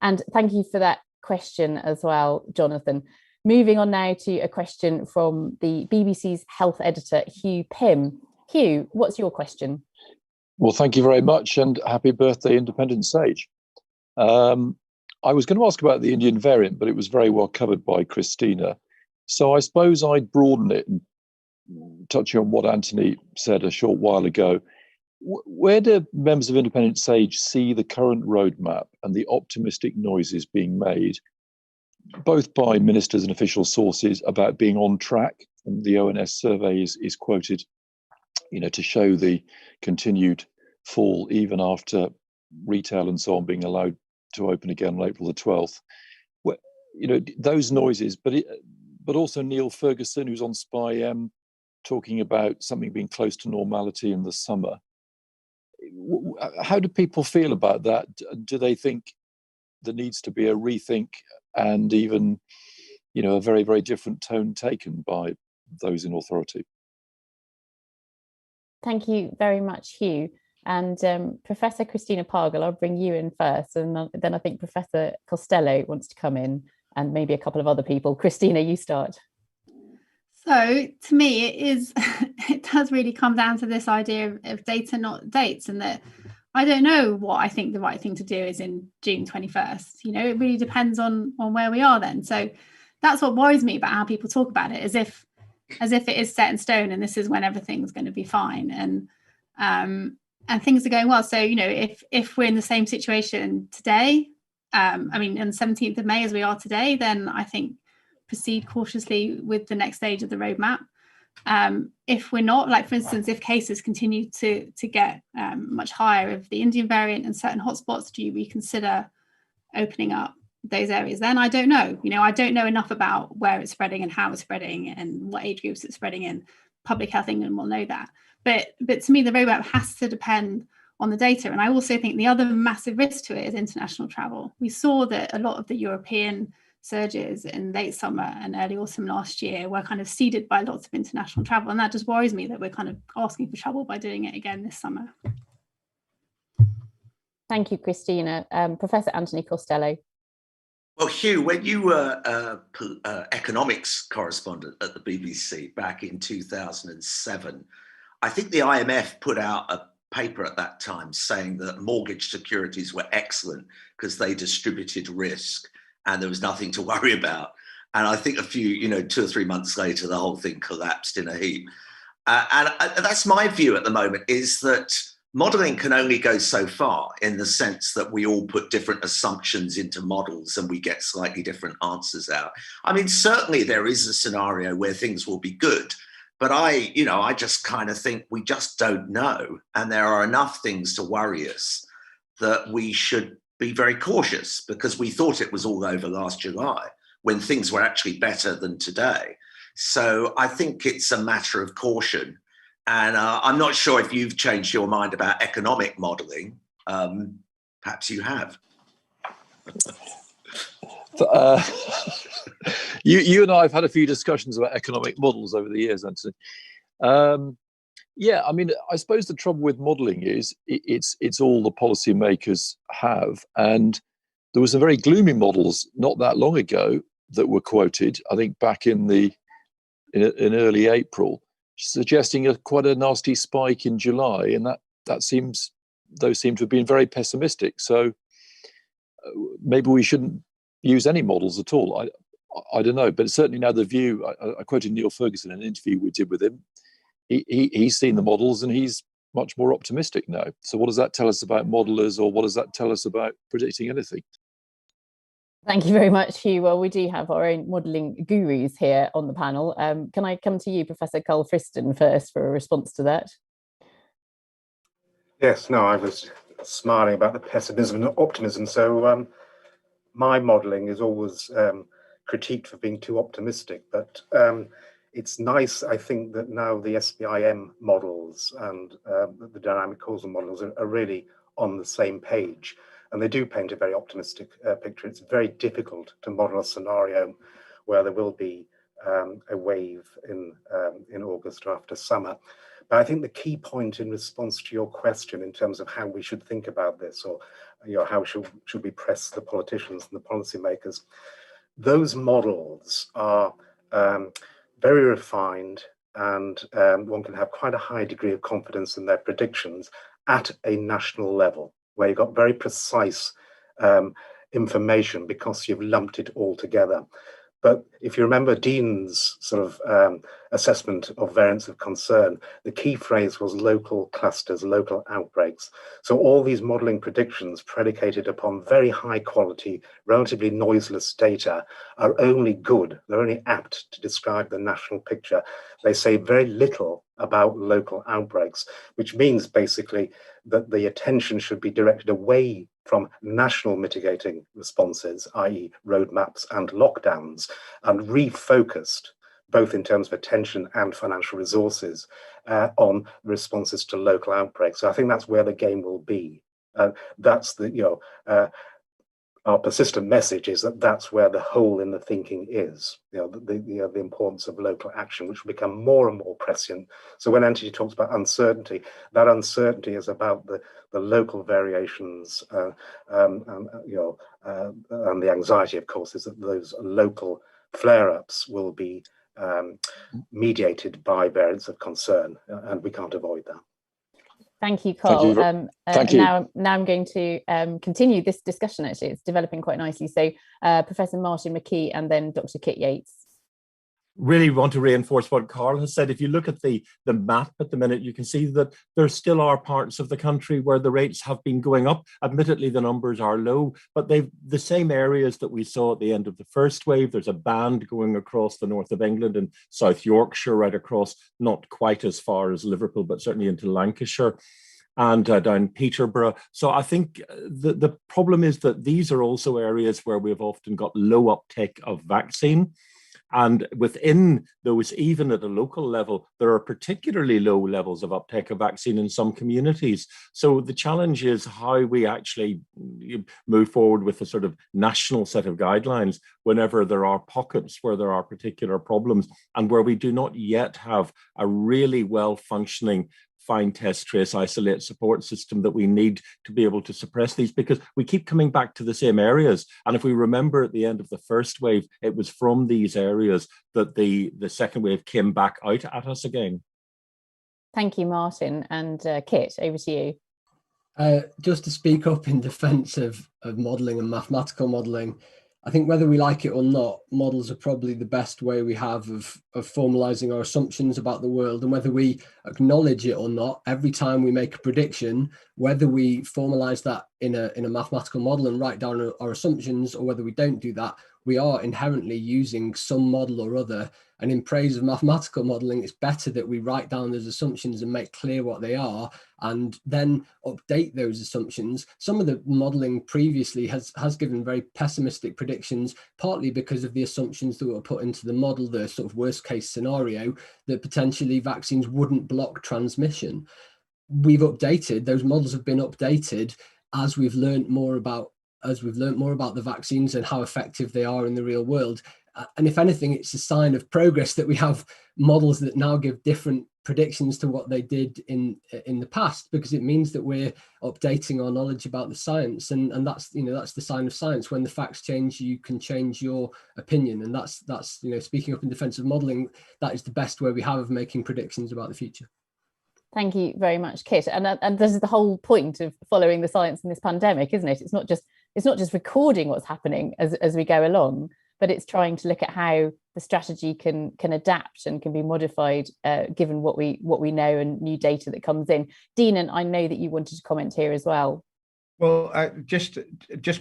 And thank you for that question as well, Jonathan. Moving on now to a question from the BBC's health editor, Hugh Pym. Hugh, what's your question? Well, thank you very much and happy birthday, Independent Sage. I was going to ask about the Indian variant, but it was very well covered by Christina. So I suppose I'd broaden it and touching on what Anthony said a short while ago. Where do members of Independent Sage see the current roadmap and the optimistic noises being made, both by ministers and official sources, about being on track? And the ONS survey is quoted, to show the continued fall even after retail and so on being allowed to open again on April the 12th. Those noises, but also Neil Ferguson, who's on SPY-M, talking about something being close to normality in the summer. How do people feel about that? Do they think there needs to be a rethink and even, a very, very different tone taken by those in authority? Thank you very much, Hugh. And Professor Christina Pargle, I'll bring you in first, and then I think Professor Costello wants to come in, and maybe a couple of other people. Christina, you start. So to me, it does really come down to this idea of data, not dates, and that I don't know what I think the right thing to do is in June 21st. It really depends on where we are then. So that's what worries me about how people talk about it, as if it is set in stone and this is when everything's going to be fine. And things are going well. So, if we're in the same situation today, on the 17th of May as we are today, then I think proceed cautiously with the next stage of the roadmap. If we're not, like for instance, if cases continue to get much higher of the Indian variant and certain hotspots, do you reconsider opening up those areas? Then I don't know. I don't know enough about where it's spreading and how it's spreading and what age groups it's spreading in. Public Health England will know that. But to me, the roadmap has to depend on the data. And I also think the other massive risk to it is international travel. We saw that a lot of the European surges in late summer and early autumn last year were kind of seeded by lots of international travel. And that just worries me that we're kind of asking for trouble by doing it again this summer. Thank you, Christina. Professor Anthony Costello. Well, Hugh, when you were economics correspondent at the BBC back in 2007, I think the IMF put out a paper at that time saying that mortgage securities were excellent because they distributed risk and there was nothing to worry about. And I think a few, 2 or 3 months later, the whole thing collapsed in a heap. And that's my view at the moment, is that modeling can only go so far, in the sense that we all put different assumptions into models and we get slightly different answers out. I mean, certainly there is a scenario where things will be good, but I just kind of think we just don't know. And there are enough things to worry us that we should be very cautious, because we thought it was all over last July when things were actually better than today. So I think it's a matter of caution. And I'm not sure if you've changed your mind about economic modelling. Perhaps you have. You and I have had a few discussions about economic models over the years, Anthony. Yeah, I mean, I suppose the trouble with modelling is it's all the policymakers have. And there were some very gloomy models not that long ago that were quoted, I think back in early April, suggesting quite a nasty spike in July, and those seem to have been very pessimistic. So maybe we shouldn't use any models at all. I don't know, but certainly now the view. I quoted Neil Ferguson in an interview we did with him. He's seen the models and he's much more optimistic now. So what does that tell us about modelers, or what does that tell us about predicting anything? Thank you very much, Hugh. Well, we do have our own modelling gurus here on the panel. Can I come to you, Professor Carl Friston, first for a response to that? Yes, no, I was smiling about the pessimism and optimism. So my modelling is always critiqued for being too optimistic, but it's nice, I think, that now the SPIM models and the dynamic causal models are really on the same page. And they do paint a very optimistic picture. It's very difficult to model a scenario where there will be a wave in August or after summer. But I think the key point in response to your question in terms of how we should think about this, or how should we press the politicians and the policymakers, those models are very refined, and one can have quite a high degree of confidence in their predictions at a national level, where you've got very precise information because you've lumped it all together. But if you remember Dean's sort of assessment of variants of concern, the key phrase was local clusters, local outbreaks. So all these modelling predictions predicated upon very high quality, relatively noiseless data are only good. They're only apt to describe the national picture. They say very little about local outbreaks, which means basically that the attention should be directed away from national mitigating responses, i.e. roadmaps and lockdowns, and refocused, both in terms of attention and financial resources, on responses to local outbreaks. So I think that's where the game will be. That's our persistent message is that that's where the hole in the thinking is, the importance of local action, which will become more and more prescient. So when Anthony talks about uncertainty, that uncertainty is about the local variations, and the anxiety, of course, is that those local flare-ups will be mediated by variants of concern, and we can't avoid that. Thank you, Carl. Thank you. Now I'm going to continue this discussion. Actually, it's developing quite nicely. So Professor Martin McKee and then Dr. Kit Yates. Really want to reinforce what Carl has said. If you look at the map at the minute, you can see that there still are parts of the country where the rates have been going up. Admittedly, the numbers are low, but they've the same areas that we saw at the end of the first wave. There's a band going across the north of England and South Yorkshire, right across, not quite as far as Liverpool, but certainly into Lancashire and down Peterborough. So I think the problem is that these are also areas where we've often got low uptake of vaccine. And within those, even at a local level, there are particularly low levels of uptake of vaccine in some communities. So the challenge is how we actually move forward with a sort of national set of guidelines whenever there are pockets where there are particular problems and where we do not yet have a really well-functioning find, test, trace, isolate support system that we need to be able to suppress these, because we keep coming back to the same areas. And if we remember at the end of the first wave, it was from these areas that the second wave came back out at us again. Thank you, Martin. And Kit, over to you. Just to speak up in defence of modelling and mathematical modelling, I think whether we like it or not, models are probably the best way we have of formalising our assumptions about the world. And whether we acknowledge it or not, every time we make a prediction, whether we formalise that in a mathematical model and write down our assumptions, or whether we don't do that, we are inherently using some model or other. And in praise of mathematical modelling, it's better that we write down those assumptions and make clear what they are, and then update those assumptions. Some of the modelling previously has given very pessimistic predictions, partly because of the assumptions that were put into the model, the sort of worst case scenario that potentially vaccines wouldn't block transmission. We've updated, those models have been updated as we've learned more about the vaccines and how effective they are in the real world. And if anything, it's a sign of progress that we have models that now give different predictions to what they did in the past, because it means that we're updating our knowledge about the science, and that's the sign of science. When the facts change, you can change your opinion, and that's speaking up in defense of modeling, that is the best way we have of making predictions about the future. Thank you very much, Kit. And this is the whole point of following the science in this pandemic, isn't it? It's not just recording what's happening as we go along, but it's trying to look at how the strategy can adapt and can be modified given what we know and new data that comes in. Dean, and I know that you wanted to comment here as well. Well, just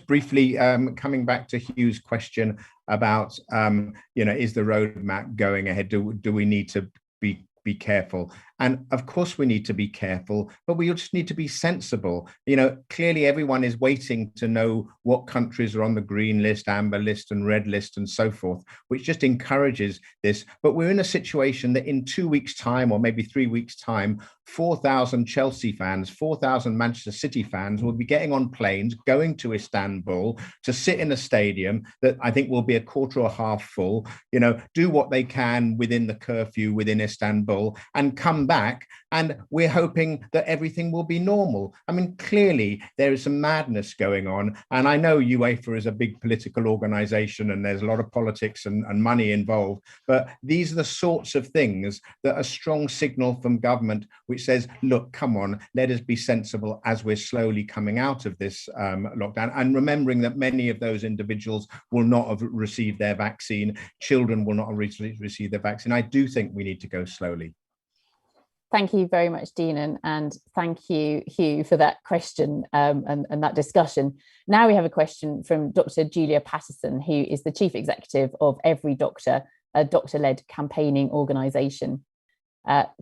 briefly, coming back to Hugh's question about, is the roadmap going ahead? Do we need to be careful? And of course we need to be careful, but we just need to be sensible. Clearly everyone is waiting to know what countries are on the green list, amber list, and red list, and so forth, which just encourages this. But we're in a situation that in 2 weeks' time, or maybe 3 weeks' time, 4,000 Chelsea fans, 4,000 Manchester City fans will be getting on planes, going to Istanbul to sit in a stadium that I think will be a quarter or half full, do what they can within the curfew within Istanbul, and come back, and we're hoping that everything will be normal. I mean, clearly there is some madness going on, and I know UEFA is a big political organization and there's a lot of politics and money involved, but these are the sorts of things that are a strong signal from government which says, look, come on, let us be sensible as we're slowly coming out of this lockdown, and remembering that many of those individuals will not have received their vaccine, children will not have received their vaccine. I do think we need to go slowly. Thank you very much, Dean, and thank you, Hugh, for that question and that discussion. Now we have a question from Dr. Julia Patterson, who is the Chief Executive of Every Doctor, a doctor-led campaigning organisation.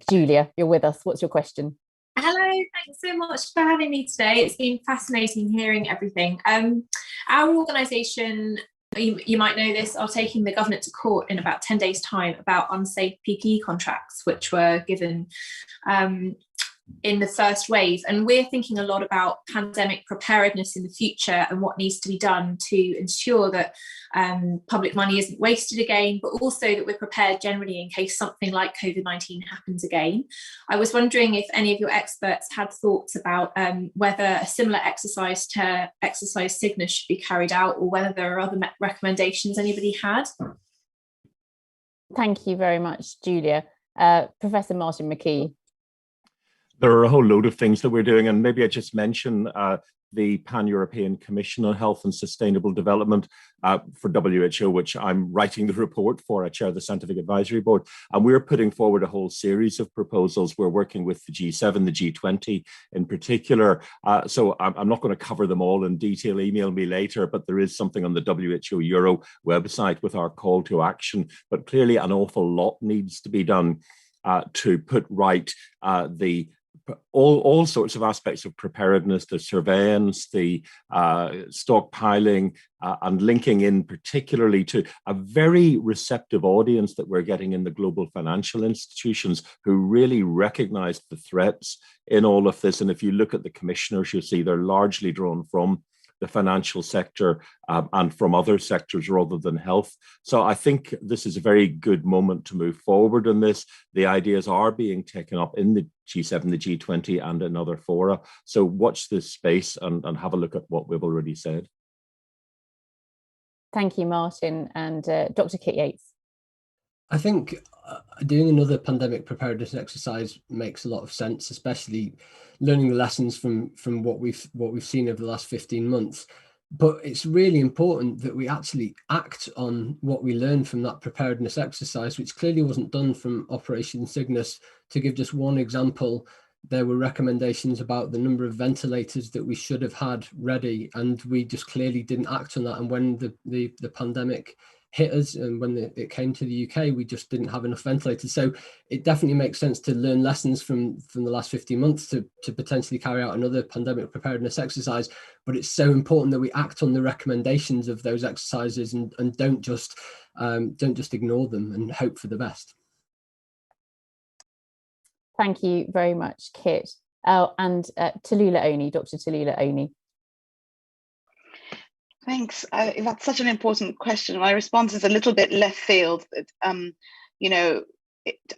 Julia, you're with us. What's your question? Hello, thanks so much for having me today. It's been fascinating hearing everything. Our organisation, you might know this, are taking the government to court in about 10 days' time about unsafe PPE contracts, which were given in the first wave. And we're thinking a lot about pandemic preparedness in the future and what needs to be done to ensure that public money isn't wasted again, but also that we're prepared generally in case something like COVID-19 happens again. I was wondering if any of your experts had thoughts about whether a similar exercise to exercise Cygnus should be carried out, or whether there are other recommendations anybody had. Thank you very much, Julia. Professor Martin McKee. There are a whole load of things that we're doing, and maybe I just mention the Pan-European Commission on Health and Sustainable Development for WHO, which I'm writing the report for. I chair the Scientific Advisory Board, and we're putting forward a whole series of proposals. We're working with the G7, the G20 in particular. So I'm not going to cover them all in detail, email me later, but there is something on the WHO Euro website with our call to action. But clearly an awful lot needs to be done to put right the all sorts of aspects of preparedness, the surveillance, the stockpiling, and linking in particularly to a very receptive audience that we're getting in the global financial institutions who really recognize the threats in all of this. And if you look at the commissioners, you'll see they're largely drawn from the financial sector and from other sectors rather than health. So I think this is a very good moment to move forward in this. The ideas are being taken up in the G7, the G20 and in other fora. So watch this space and have a look at what we've already said. Thank you, Martin. And Dr. Kit Yates. I think doing another pandemic preparedness exercise makes a lot of sense, especially learning the lessons from what we've seen over the last 15 months. But it's really important that we actually act on what we learned from that preparedness exercise, which clearly wasn't done from Operation Cygnus. To give just one example, there were recommendations about the number of ventilators that we should have had ready, and we just clearly didn't act on that. And when the pandemic hit us and when it came to the UK, we just didn't have enough ventilators. So it definitely makes sense to learn lessons from the last 15 months to potentially carry out another pandemic preparedness exercise. But it's so important that we act on the recommendations of those exercises and don't just ignore them and hope for the best. Thank you very much, Kit. And Tallulah Oni, Dr. Tallulah Oni. Thanks. That's such an important question. My response is a little bit left field.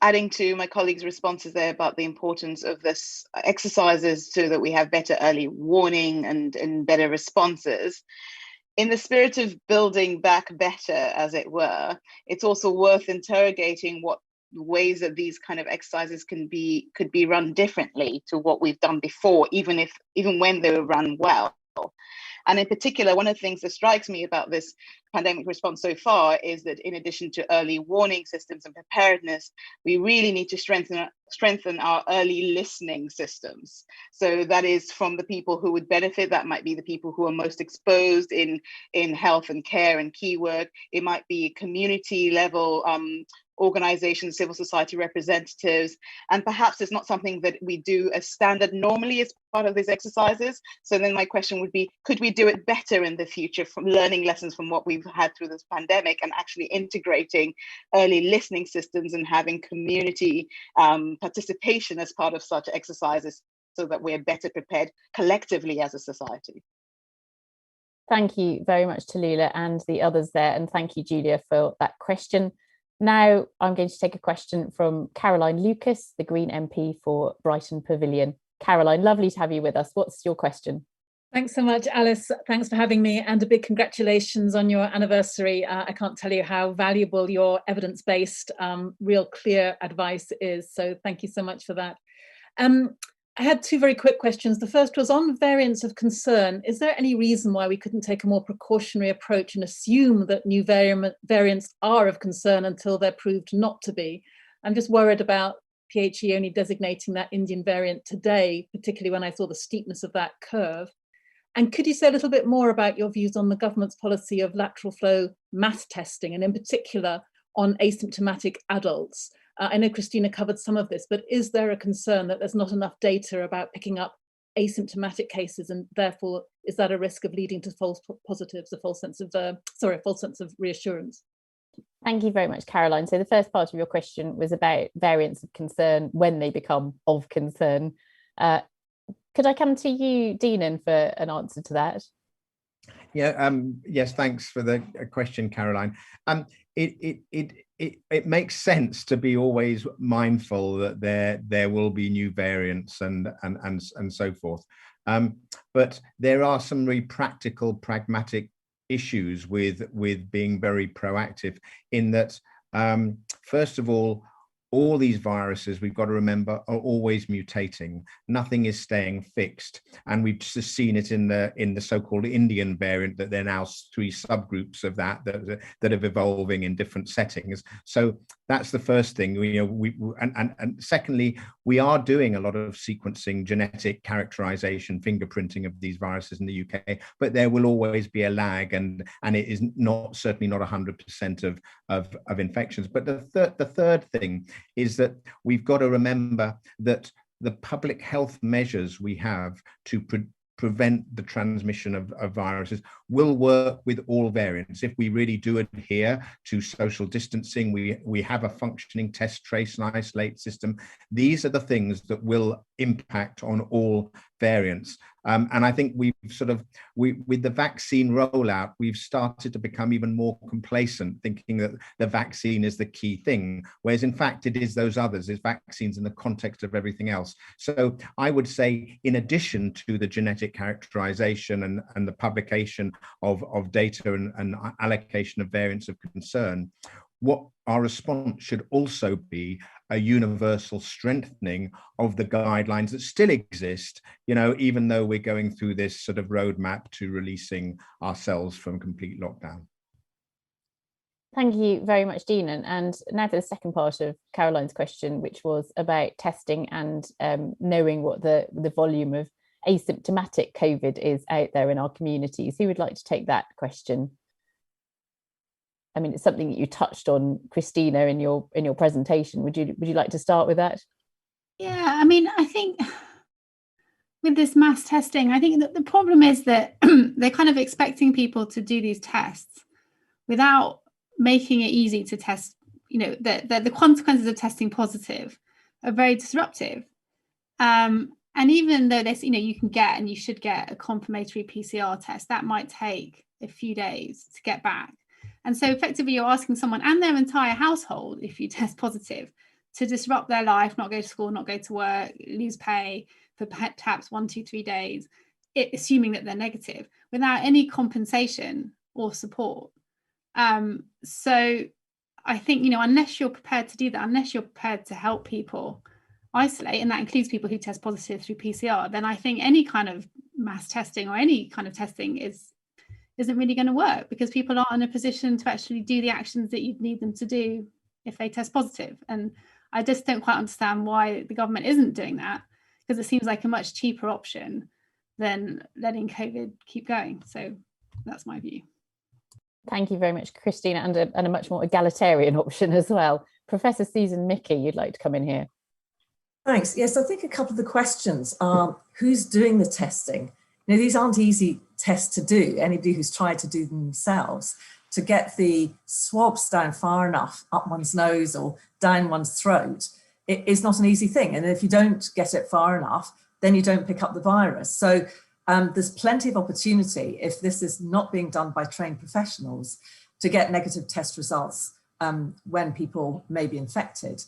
Adding to my colleagues' responses there about the importance of this exercises so that we have better early warning and better responses. In the spirit of building back better, as it were, it's also worth interrogating what ways that these kind of exercises could be run differently to what we've done before, even when they were run well. And in particular, one of the things that strikes me about this pandemic response so far is that in addition to early warning systems and preparedness, we really need to strengthen our early listening systems. So that is from the people who would benefit. That might be the people who are most exposed in health and care and key work. It might be community level organizations, civil society representatives, and perhaps it's not something that we do as standard normally as part of these exercises. So then my question would be, could we do it better in the future from learning lessons from what we've had through this pandemic and actually integrating early listening systems and having community participation as part of such exercises so that we're better prepared collectively as a society? Thank you very much, Tallulah, and the others there. And thank you, Julia, for that question. Now I'm going to take a question from Caroline Lucas, the Green MP for Brighton Pavilion. Caroline, lovely to have you with us. What's your question? Thanks so much, Alice. Thanks for having me, and a big congratulations on your anniversary. I can't tell you how valuable your evidence-based, real clear advice is. So thank you so much for that. I had two very quick questions. The first was on variants of concern. Is there any reason why we couldn't take a more precautionary approach and assume that new variants are of concern until they're proved not to be? I'm just worried about PHE only designating that Indian variant today, particularly when I saw the steepness of that curve. And could you say a little bit more about your views on the government's policy of lateral flow mass testing, and in particular on asymptomatic adults? I know Christina covered some of this, but is there a concern that there's not enough data about picking up asymptomatic cases, and therefore is that a risk of leading to false positives, a false sense of reassurance? Thank you very much, Caroline. So the first part of your question was about variants of concern when they become of concern. Could I come to you, Deanan, for an answer to that? Yeah. Yes. Thanks for the question, Caroline. It makes sense to be always mindful that there will be new variants and so forth. But there are some very practical, pragmatic issues with being very proactive in that, first of all these viruses, we've got to remember, are always mutating. Nothing is staying fixed, and we've just seen it in the so-called Indian variant, that there are now 3 subgroups of that are evolving in different settings. So that's the first thing. And secondly, we are doing a lot of sequencing, genetic characterization, fingerprinting of these viruses in the UK, but there will always be a lag, and it is certainly not 100% of infections. But the third thing is that we've got to remember that the public health measures we have to prevent the transmission of viruses will work with all variants. If we really do adhere to social distancing, we have a functioning test, trace and isolate system. These are the things that will impact on all variants. And I think we've with the vaccine rollout, we've started to become even more complacent, thinking that the vaccine is the key thing, whereas in fact it is those others, it's vaccines in the context of everything else. So I would say, in addition to the genetic characterization and the publication of data and allocation of variants of concern, what our response should also be a universal strengthening of the guidelines that still exist, even though we're going through this sort of roadmap to releasing ourselves from complete lockdown. Thank you very much, Dean. And now for the second part of Caroline's question, which was about testing and knowing what the volume of asymptomatic COVID is out there in our communities. Who would like to take that question? I mean, it's something that you touched on, Christina, in your presentation. Would you like to start with that? Yeah, I mean, I think with this mass testing, I think that the problem is that they're kind of expecting people to do these tests without making it easy to test. The consequences of testing positive are very disruptive. And even though there's, you can get and you should get a confirmatory PCR test, that might take a few days to get back. And so effectively you're asking someone and their entire household, if you test positive, to disrupt their life, not go to school, not go to work, lose pay for perhaps 1, 2, 3 days, assuming that they're negative, without any compensation or support. So I think, unless you're prepared to do that, unless you're prepared to help people isolate, and that includes people who test positive through PCR, then I think any kind of mass testing or any kind of testing isn't really going to work, because people aren't in a position to actually do the actions that you'd need them to do if they test positive. And I just don't quite understand why the government isn't doing that, because it seems like a much cheaper option than letting COVID keep going. So that's my view. Thank you very much, Christina, and a much more egalitarian option as well. Professor Susan Mickey, you'd like to come in here. Thanks. Yes, I think a couple of the questions are, who's doing the testing? These aren't easy tests to do. Anybody who's tried to do them themselves, to get the swabs down far enough up one's nose or down one's throat, it is not an easy thing. And if you don't get it far enough, then you don't pick up the virus. So there's plenty of opportunity, if this is not being done by trained professionals, to get negative test results when people may be infected.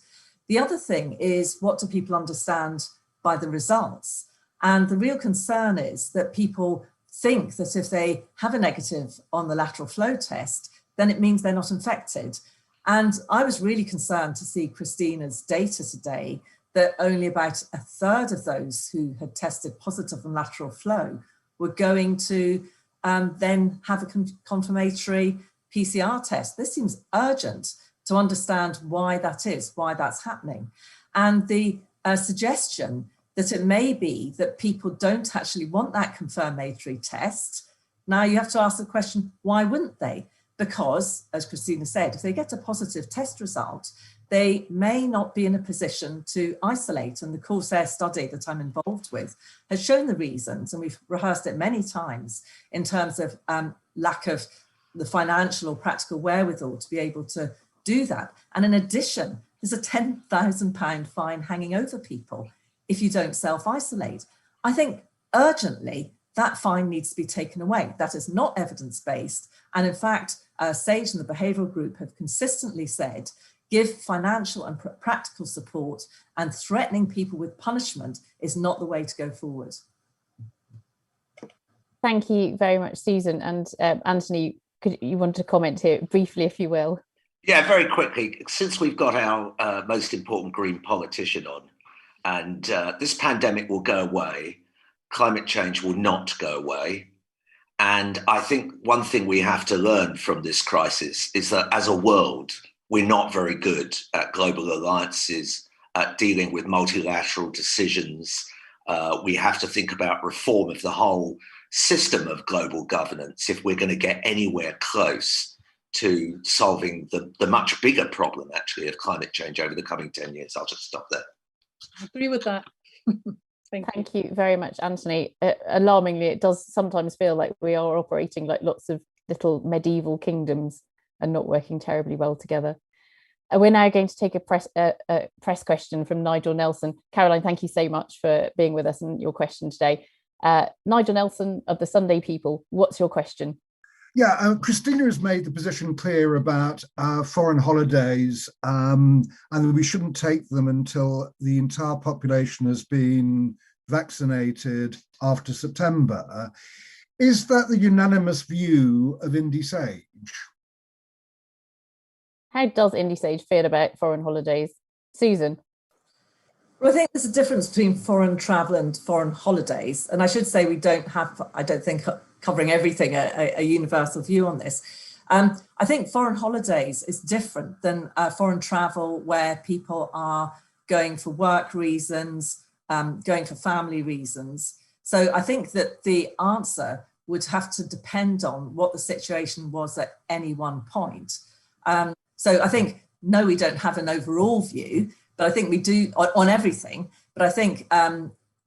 The other thing is, what do people understand by the results? And the real concern is that people think that if they have a negative on the lateral flow test, then it means they're not infected. And I was really concerned to see Christina's data today that only about a third of those who had tested positive on lateral flow were going to then have a confirmatory PCR test. This seems urgent to understand why that is, why that's happening. And the suggestion that it may be that people don't actually want that confirmatory test. Now you have to ask the question, why wouldn't they? Because, as Christina said, if they get a positive test result, they may not be in a position to isolate. And the Corsair study that I'm involved with has shown the reasons, and we've rehearsed it many times, in terms of lack of the financial or practical wherewithal to be able to do that. And in addition, there's a £10,000 fine hanging over people if you don't self-isolate. I think urgently that fine needs to be taken away. That is not evidence-based. And in fact, SAGE and the behavioural group have consistently said, give financial and practical support, and threatening people with punishment is not the way to go forward. Thank you very much, Susan. And Anthony, could you want to comment here briefly, if you will? Yeah, very quickly. Since we've got our most important Green politician on, and this pandemic will go away, climate change will not go away. And I think one thing we have to learn from this crisis is that as a world, we're not very good at global alliances, at dealing with multilateral decisions. We have to think about reform of the whole system of global governance if we're going to get anywhere close to solving the much bigger problem, actually, of climate change over the coming 10 years. I'll just stop there. I agree with that. Thank you very much, Anthony. Alarmingly, it does sometimes feel like we are operating like lots of little medieval kingdoms and not working terribly well together. We're now going to take a press question from Nigel Nelson. Caroline, thank you so much for being with us and your question today. Nigel Nelson of the Sunday People, what's your question? Yeah, Christina has made the position clear about foreign holidays and that we shouldn't take them until the entire population has been vaccinated after September. Is that the unanimous view of Indy Sage? How does Indy Sage feel about foreign holidays? Susan? Well, I think there's a difference between foreign travel and foreign holidays. And I should say we don't have, I don't think, covering everything, a universal view on this. I think foreign holidays is different than foreign travel where people are going for work reasons, going for family reasons. So I think that the answer would have to depend on what the situation was at any one point. So I think, no, we don't have an overall view, but I think we do on everything. But I think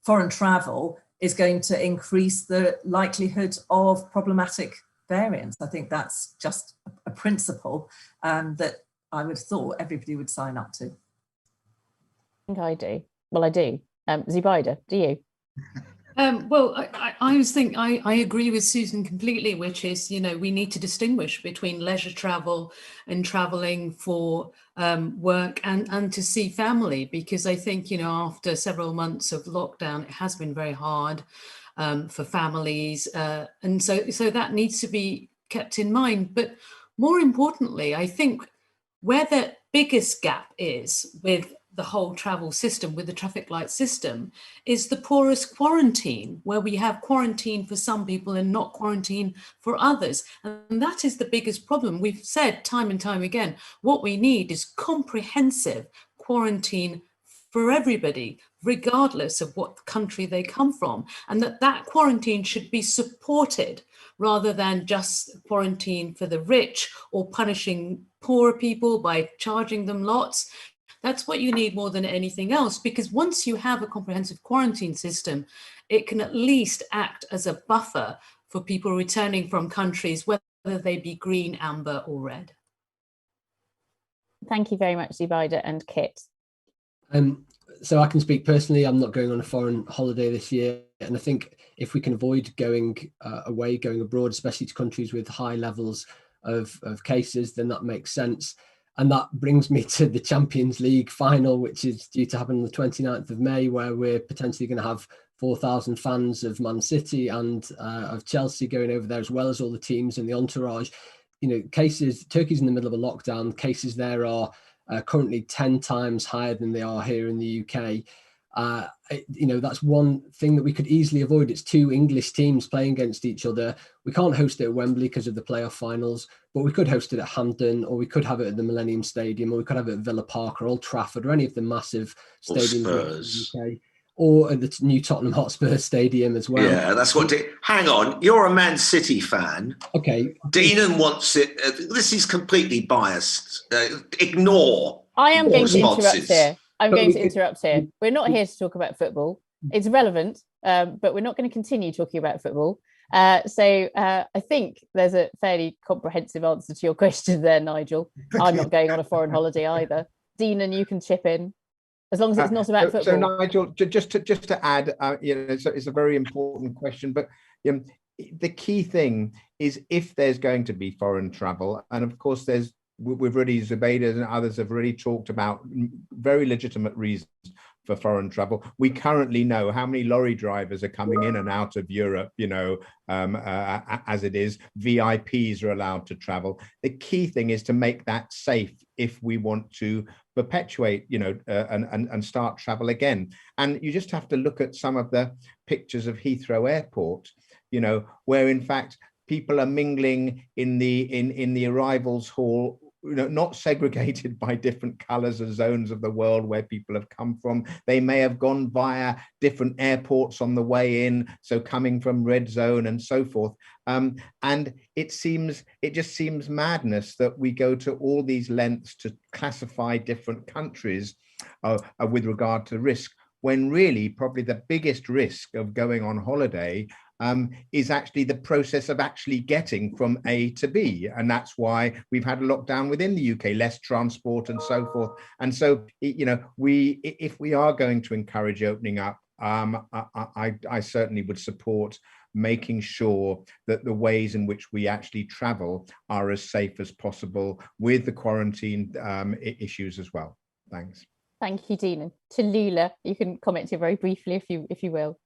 foreign travel is going to increase the likelihood of problematic variants. I think that's just a principle that I would have thought everybody would sign up to. I think I do. Well, I do. Zubaida, do you? Well, I was thinking, I agree with Susan completely, which is, you know, we need to distinguish between leisure travel and traveling for work and to see family, because I think, you know, after several months of lockdown, it has been very hard for families. And so that needs to be kept in mind. But more importantly, I think where the biggest gap is with the whole travel system, with the traffic light system, is the porous quarantine, where we have quarantine for some people and not quarantine for others. And that is the biggest problem. We've said time and time again, what we need is comprehensive quarantine for everybody, regardless of what country they come from, and that quarantine should be supported rather than just quarantine for the rich or punishing poor people by charging them lots. That's what you need more than anything else, because once you have a comprehensive quarantine system, it can at least act as a buffer for people returning from countries, whether they be green, amber or red. Thank you very much, Zubaida and Kit. So I can speak personally. I'm not going on a foreign holiday this year. And I think if we can avoid going away, going abroad, especially to countries with high levels of cases, then that makes sense. And that brings me to the Champions League final, which is due to happen on the 29th of May, where we're potentially going to have 4,000 fans of Man City and of Chelsea going over there, as well as all the teams and the entourage. You know, cases, Turkey's in the middle of a lockdown. Cases there are currently 10 times higher than they are here in the UK. You know, that's one thing that we could easily avoid. It's two English teams playing against each other. We can't host it at Wembley because of the playoff finals, but we could host it at Hampden, or we could have it at the Millennium Stadium, or we could have it at Villa Park or Old Trafford, or any of the massive stadiums in the UK, or at the new Tottenham Hotspur Stadium as well. Yeah, that's what. Hang on, you're a Man City fan. Okay. Deanan wants it. This is completely biased. Ignore. I am going to responses. interrupt here. I'm going to interrupt here. We're not here to talk about football. It's relevant, but we're not going to continue talking about football. So I think there's a fairly comprehensive answer to your question there, Nigel. I'm not going on a foreign holiday either. Deanan, you can chip in, as long as it's not about football. So Nigel, just to add, you know, it's a very important question, but the key thing is if there's going to be foreign travel, and of course we've already, Zubaida and others have already talked about very legitimate reasons for foreign travel. We currently know how many lorry drivers are coming in and out of Europe, you know, as it is. VIPs are allowed to travel. The key thing is to make that safe if we want to perpetuate, you know, and start travel again. And you just have to look at some of the pictures of Heathrow Airport, you know, where in fact people are mingling in the arrivals hall, you know, not segregated by different colors or zones of the world where people have come from. They may have gone via different airports on the way in, so coming from red zone and so forth. And it just seems madness that we go to all these lengths to classify different countries with regard to risk, when really probably the biggest risk of going on holiday is actually the process of actually getting from A to B. And that's why we've had a lockdown within the UK, less transport and so forth. And so, you know, if we are going to encourage opening up, I certainly would support making sure that the ways in which we actually travel are as safe as possible, with the quarantine issues as well. Thanks. Thank you, Dean. And to Lula, you can comment here very briefly if you will.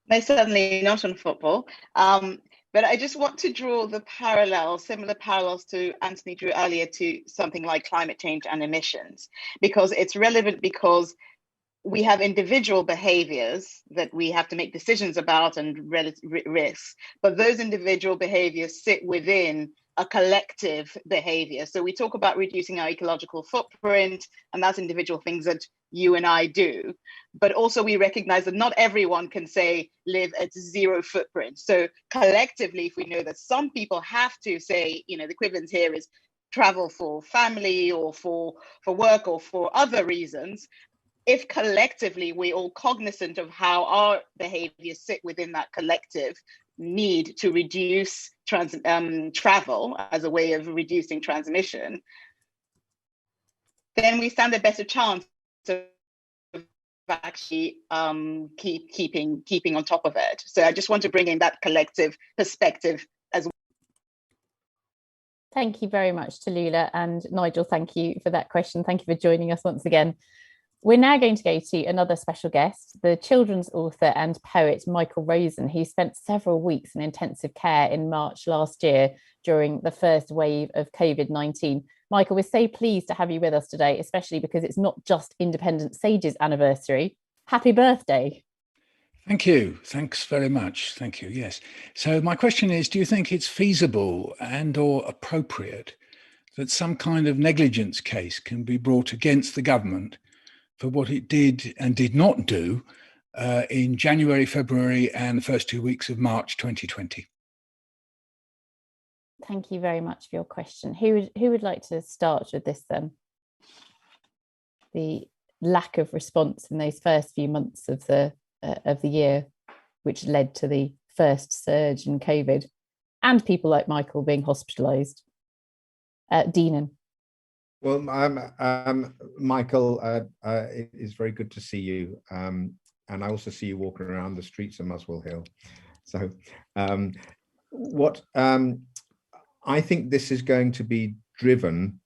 No, certainly not on football. But I just want to draw the parallels, similar parallels to Anthony drew earlier, to something like climate change and emissions, because it's relevant, because we have individual behaviors that we have to make decisions about and risks, but those individual behaviors sit within a collective behavior. So we talk about reducing our ecological footprint, and that's individual things that you and I do. But also we recognize that not everyone can say live at zero footprint. So collectively, if we know that some people have to say, you know, the equivalent here is travel for family or for work or for other reasons, if collectively we're all cognizant of how our behaviors sit within that collective need to reduce travel as a way of reducing transmission, then we stand a better chance of actually keeping on top of it. So I just want to bring in that collective perspective as well. Thank you very much to Lula, and Nigel, thank you for that question. Thank you for joining us once again. We're now going to go to another special guest, the children's author and poet Michael Rosen, who spent several weeks in intensive care in March last year during the first wave of COVID-19. Michael, we're so pleased to have you with us today, especially because it's not just Independent Sage's anniversary. Happy birthday. Thank you. Thanks very much. Thank you. Yes. So my question is, do you think it's feasible and or appropriate that some kind of negligence case can be brought against the government for what it did and did not do in January, February, and the first 2 weeks of March 2020? Thank you very much for your question. Who would like to start with this then? The lack of response in those first few months of the year, which led to the first surge in COVID, and people like Michael being hospitalised. Deanan. Well, Michael, it is very good to see you. And I also see you walking around the streets of Muswell Hill. So I think this is going to be driven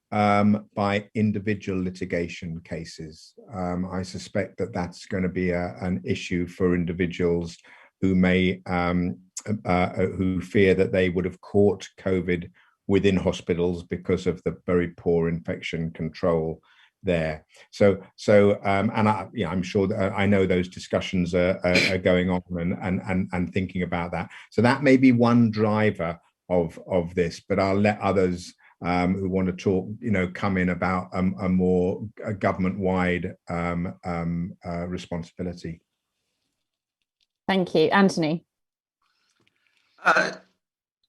by individual litigation cases. I suspect that that's going to be an issue for individuals who may, who fear that they would have caught COVID within hospitals because of the very poor infection control there. So and I'm sure that I know those discussions are going on and thinking about that. So that may be one driver of this, but I'll let others who want to talk, come in about a more government-wide responsibility. Thank you, Anthony.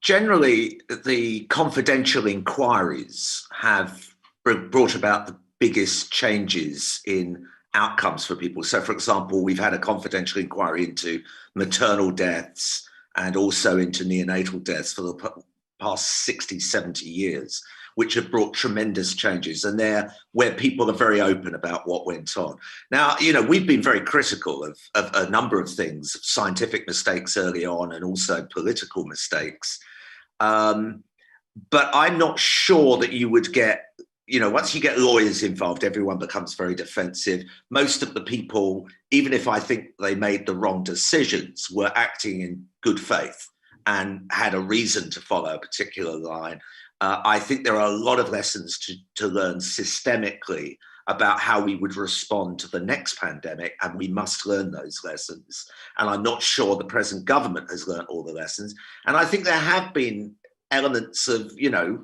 Generally, the confidential inquiries have brought about the biggest changes in outcomes for people. So, for example, we've had a confidential inquiry into maternal deaths and also into neonatal deaths for the past 60, 70 years, which have brought tremendous changes. And they're where people are very open about what went on. Now, we've been very critical of a number of things, scientific mistakes early on and also political mistakes. But I'm not sure that you would get, once you get lawyers involved, everyone becomes very defensive. Most of the people, even if I think they made the wrong decisions, were acting in good faith and had a reason to follow a particular line. I think there are a lot of lessons to learn systemically about how we would respond to the next pandemic, and we must learn those lessons. And I'm not sure the present government has learned all the lessons. And I think there have been elements of,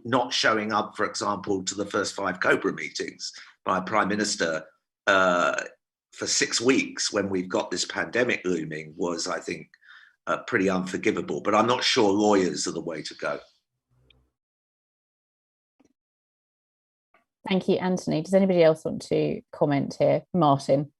not showing up, for example, to the first 5 COBRA meetings by a Prime Minister for 6 weeks when we've got this pandemic looming was, I think, pretty unforgivable. But I'm not sure lawyers are the way to go. Thank you, Anthony. Does anybody else want to comment here? Martin.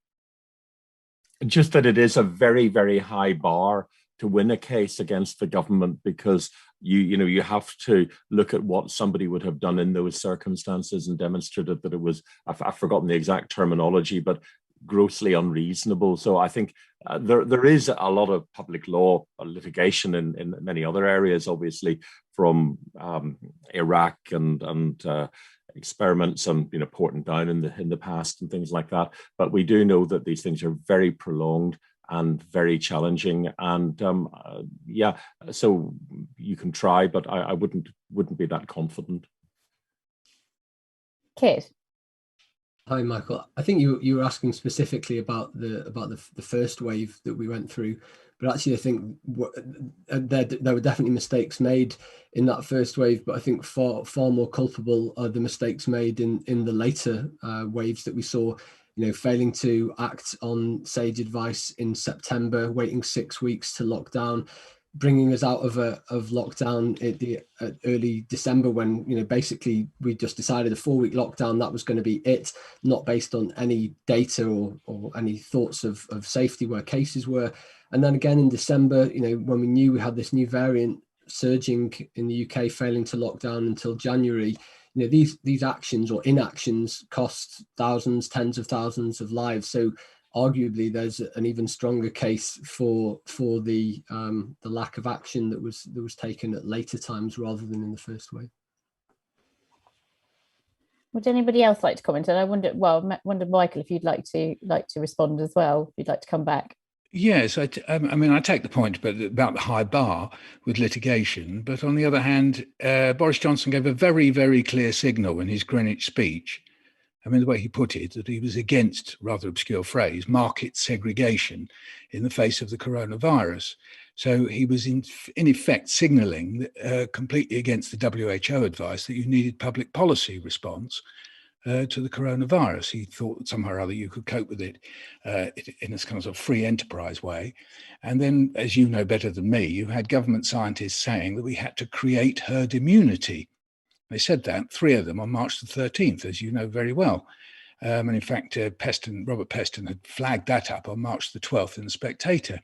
Just that it is a very, very high bar to win a case against the government, because you have to look at what somebody would have done in those circumstances and demonstrated that it was, I've forgotten the exact terminology, but grossly unreasonable. So I think there is a lot of public law litigation in many other areas, obviously, from Iraq and experiments on Porton Down in the past and things like that. But we do know that these things are very prolonged and very challenging, and yeah, so you can try, but I wouldn't be that confident. Kit. Hi, Michael. I think you were asking specifically about the first wave that we went through, but actually I think there were definitely mistakes made in that first wave, but I think far more culpable are the mistakes made in the later waves that we saw. Failing to act on SAGE advice in September, waiting 6 weeks to lock down, bringing us out of lockdown at early December, when basically we just decided a 4-week lockdown, that was going to be it, not based on any data or any thoughts of safety where cases were. And then again in December, when we knew we had this new variant surging in the UK, failing to lock down until January. These actions or inactions cost thousands, tens of thousands of lives. So arguably there's an even stronger case for the lack of action that was taken at later times rather than in the first wave. Would anybody else like to comment? And I wonder, Michael, if you'd like to respond as well, if you'd like to come back. Yes, I take the point about the high bar with litigation, but on the other hand, Boris Johnson gave a very, very clear signal in his Greenwich speech. The way he put it, that he was against, rather obscure phrase, market segregation in the face of the coronavirus. So he was in effect signalling completely against the WHO advice that you needed public policy response to the coronavirus. He thought that somehow or other you could cope with it in this kind of free enterprise way. And then, as you know better than me, you had government scientists saying that we had to create herd immunity. They said that, 3 of them, on March the 13th, as you know very well. And in fact, Robert Peston had flagged that up on March the 12th in The Spectator.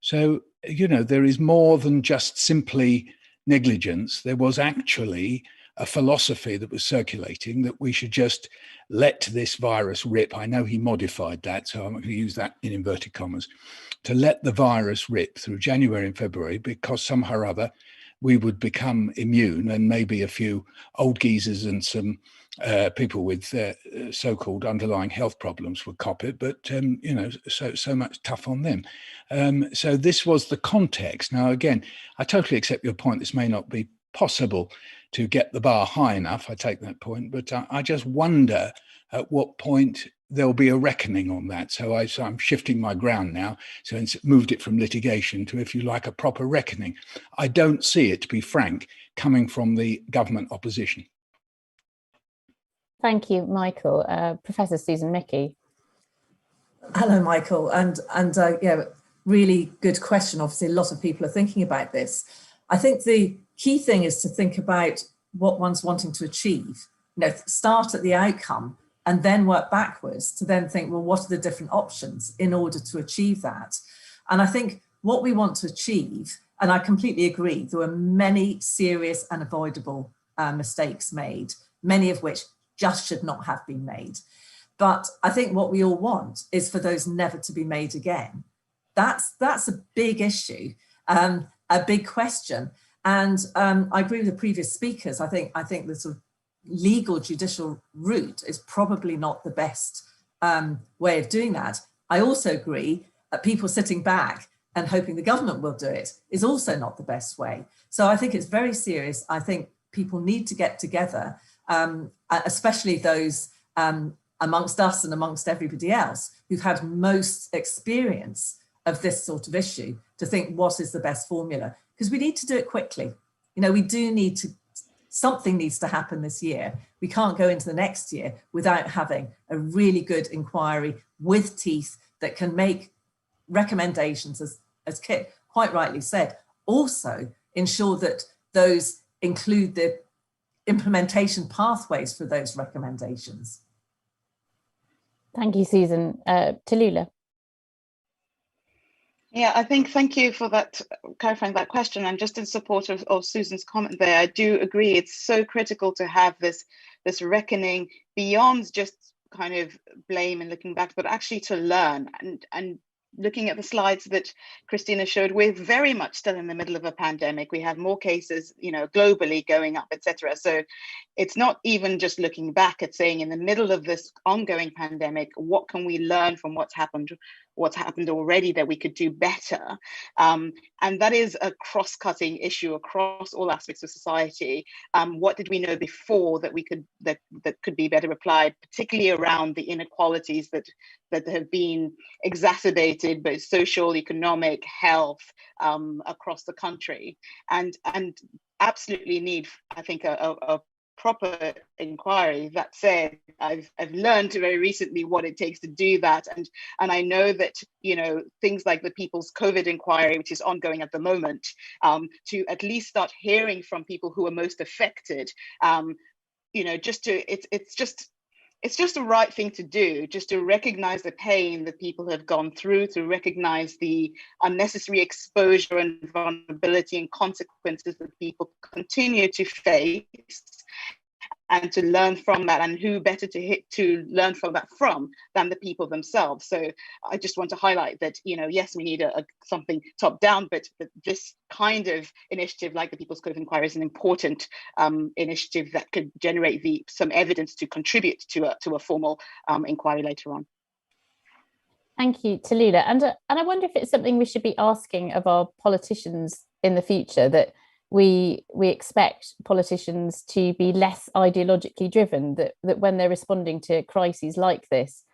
So, there is more than just simply negligence. There was actually a philosophy that was circulating that we should just let this virus rip. I know he modified that, so I'm going to use that in inverted commas, to let the virus rip through January and February, because somehow or other we would become immune, and maybe a few old geezers and some people with so-called underlying health problems would cop it, but so much tough on them. So this was the context. Now, again, I totally accept your point. This may not be possible to get the bar high enough. I take that point, but I just wonder at what point there'll be a reckoning on that. So I'm shifting my ground now. So it's moved it from litigation to, if you like, a proper reckoning. I don't see it, to be frank, coming from the government opposition. Thank you, Michael. Professor Susan Mickey. Hello, Michael. And yeah, really good question. Obviously, a lot of people are thinking about this. I think the key thing is to think about what one's wanting to achieve. Start at the outcome and then work backwards to then think, well, what are the different options in order to achieve that? And I think what we want to achieve, and I completely agree, there were many serious and avoidable mistakes made, many of which just should not have been made. But I think what we all want is for those never to be made again. That's a big issue, a big question. And I agree with the previous speakers. I think the sort of legal judicial route is probably not the best way of doing that. I also agree that people sitting back and hoping the government will do it is also not the best way. So I think it's very serious. I think people need to get together, especially those amongst us and amongst everybody else who've had most experience of this sort of issue, to think what is the best formula, because we need to do it quickly. We do need to, something needs to happen this year. We can't go into the next year without having a really good inquiry with teeth that can make recommendations, as Kit quite rightly said, also ensure that those include the implementation pathways for those recommendations. Thank you, Susan. Tallulah. Yeah, I think thank you for that, clarifying that question. And just in support of Susan's comment there, I do agree it's so critical to have this reckoning beyond just kind of blame and looking back, but actually to learn. And looking at the slides that Christina showed, we're very much still in the middle of a pandemic. We have more cases, globally going up, etc. So it's not even just looking back at saying in the middle of this ongoing pandemic, what can we learn from what's happened already that we could do better? And that is a cross-cutting issue across all aspects of society. What did we know before that could be better applied, particularly around the inequalities that have been exacerbated by social, economic, health across the country, and absolutely need, I think, a proper inquiry. That said, I've learned very recently what it takes to do that, and I know that things like the People's COVID Inquiry, which is ongoing at the moment, to at least start hearing from people who are most affected, it's just the right thing to do, just to recognize the pain that people have gone through, to recognize the unnecessary exposure and vulnerability and consequences that people continue to face, and to learn from that. And who better to learn from that than the people themselves? So I just want to highlight that, yes, we need something top down, but this kind of initiative like the People's COVID Inquiry is an important initiative that could generate some evidence to contribute to a formal inquiry later on. Thank you, Tallulah. And I wonder if it's something we should be asking of our politicians in the future, that we expect politicians to be less ideologically driven, that when they're responding to crises like this,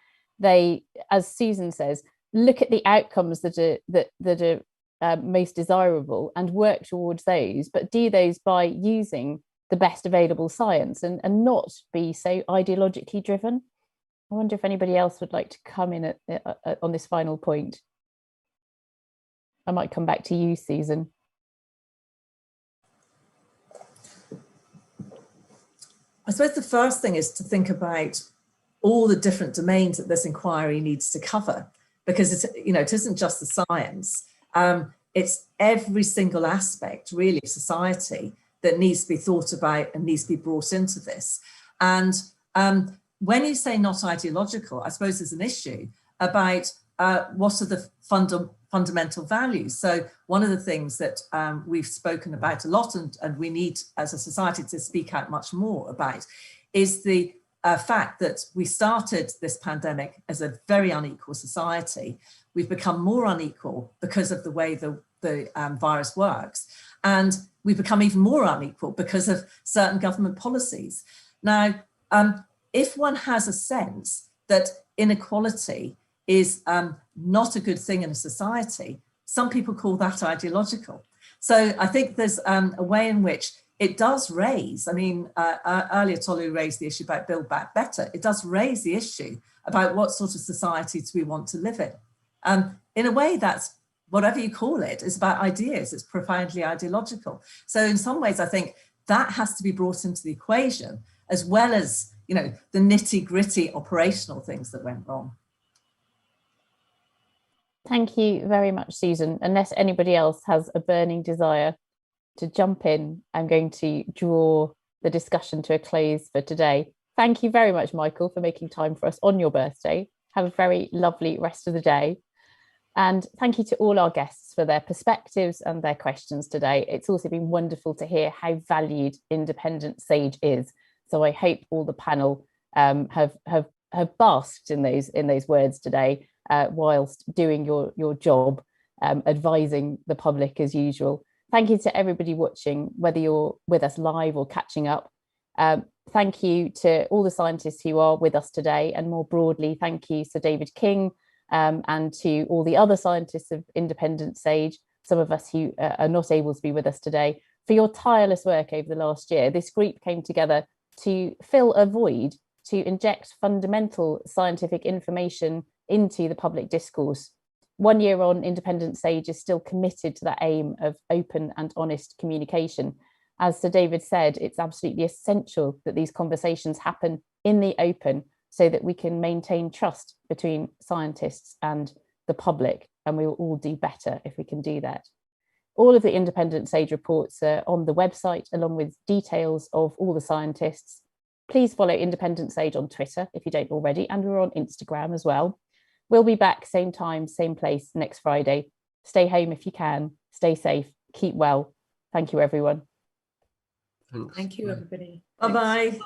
they, as Susan says, look at the outcomes that are most desirable and work towards those, but do those by using the best available science and not be so ideologically driven. I wonder if anybody else would like to come in on this final point. I might come back to you, Susan. I suppose the first thing is to think about all the different domains that this inquiry needs to cover, because it isn't just the science, it's every single aspect really of society that needs to be thought about and needs to be brought into this. And when you say not ideological, I suppose there's an issue about what are the fundamental values. So one of the things that we've spoken about a lot, and we need as a society to speak out much more about, is the fact that we started this pandemic as a very unequal society. We've become more unequal because of the way the virus works. And we've become even more unequal because of certain government policies. Now, if one has a sense that inequality is not a good thing in a society, some people call that ideological. So I think there's a way in which it does raise, earlier Tolu raised the issue about Build Back Better. It does raise the issue about what sort of society do we want to live in. In a way, that's, whatever you call it, is about ideas. It's profoundly ideological. So in some ways, I think that has to be brought into the equation, as well as the nitty-gritty operational things that went wrong. Thank you very much, Susan. Unless anybody else has a burning desire to jump in, I'm going to draw the discussion to a close for today. Thank you very much, Michael, for making time for us on your birthday. Have a very lovely rest of the day. And thank you to all our guests for their perspectives and their questions today. It's also been wonderful to hear how valued independent SAGE is. So I hope all the panel have basked in those words today, whilst doing your job, advising the public as usual. Thank you to everybody watching, whether you're with us live or catching up. Thank you to all the scientists who are with us today, and more broadly, thank you Sir David King, and to all the other scientists of Independent SAGE, some of us who are not able to be with us today, for your tireless work over the last year. This group came together to fill a void, to inject fundamental scientific information into the public discourse. 1 year on, Independent SAGE is still committed to that aim of open and honest communication. As Sir David said, it's absolutely essential that these conversations happen in the open so that we can maintain trust between scientists and the public, and we will all do better if we can do that. All of the Independent Sage reports are on the website, along with details of all the scientists. Please follow Independent Sage on Twitter if you don't already, and we're on Instagram as well. We'll be back same time, same place next Friday. Stay home if you can, stay safe, keep well. Thank you, everyone. Thanks. Thank you, everybody. Bye-bye.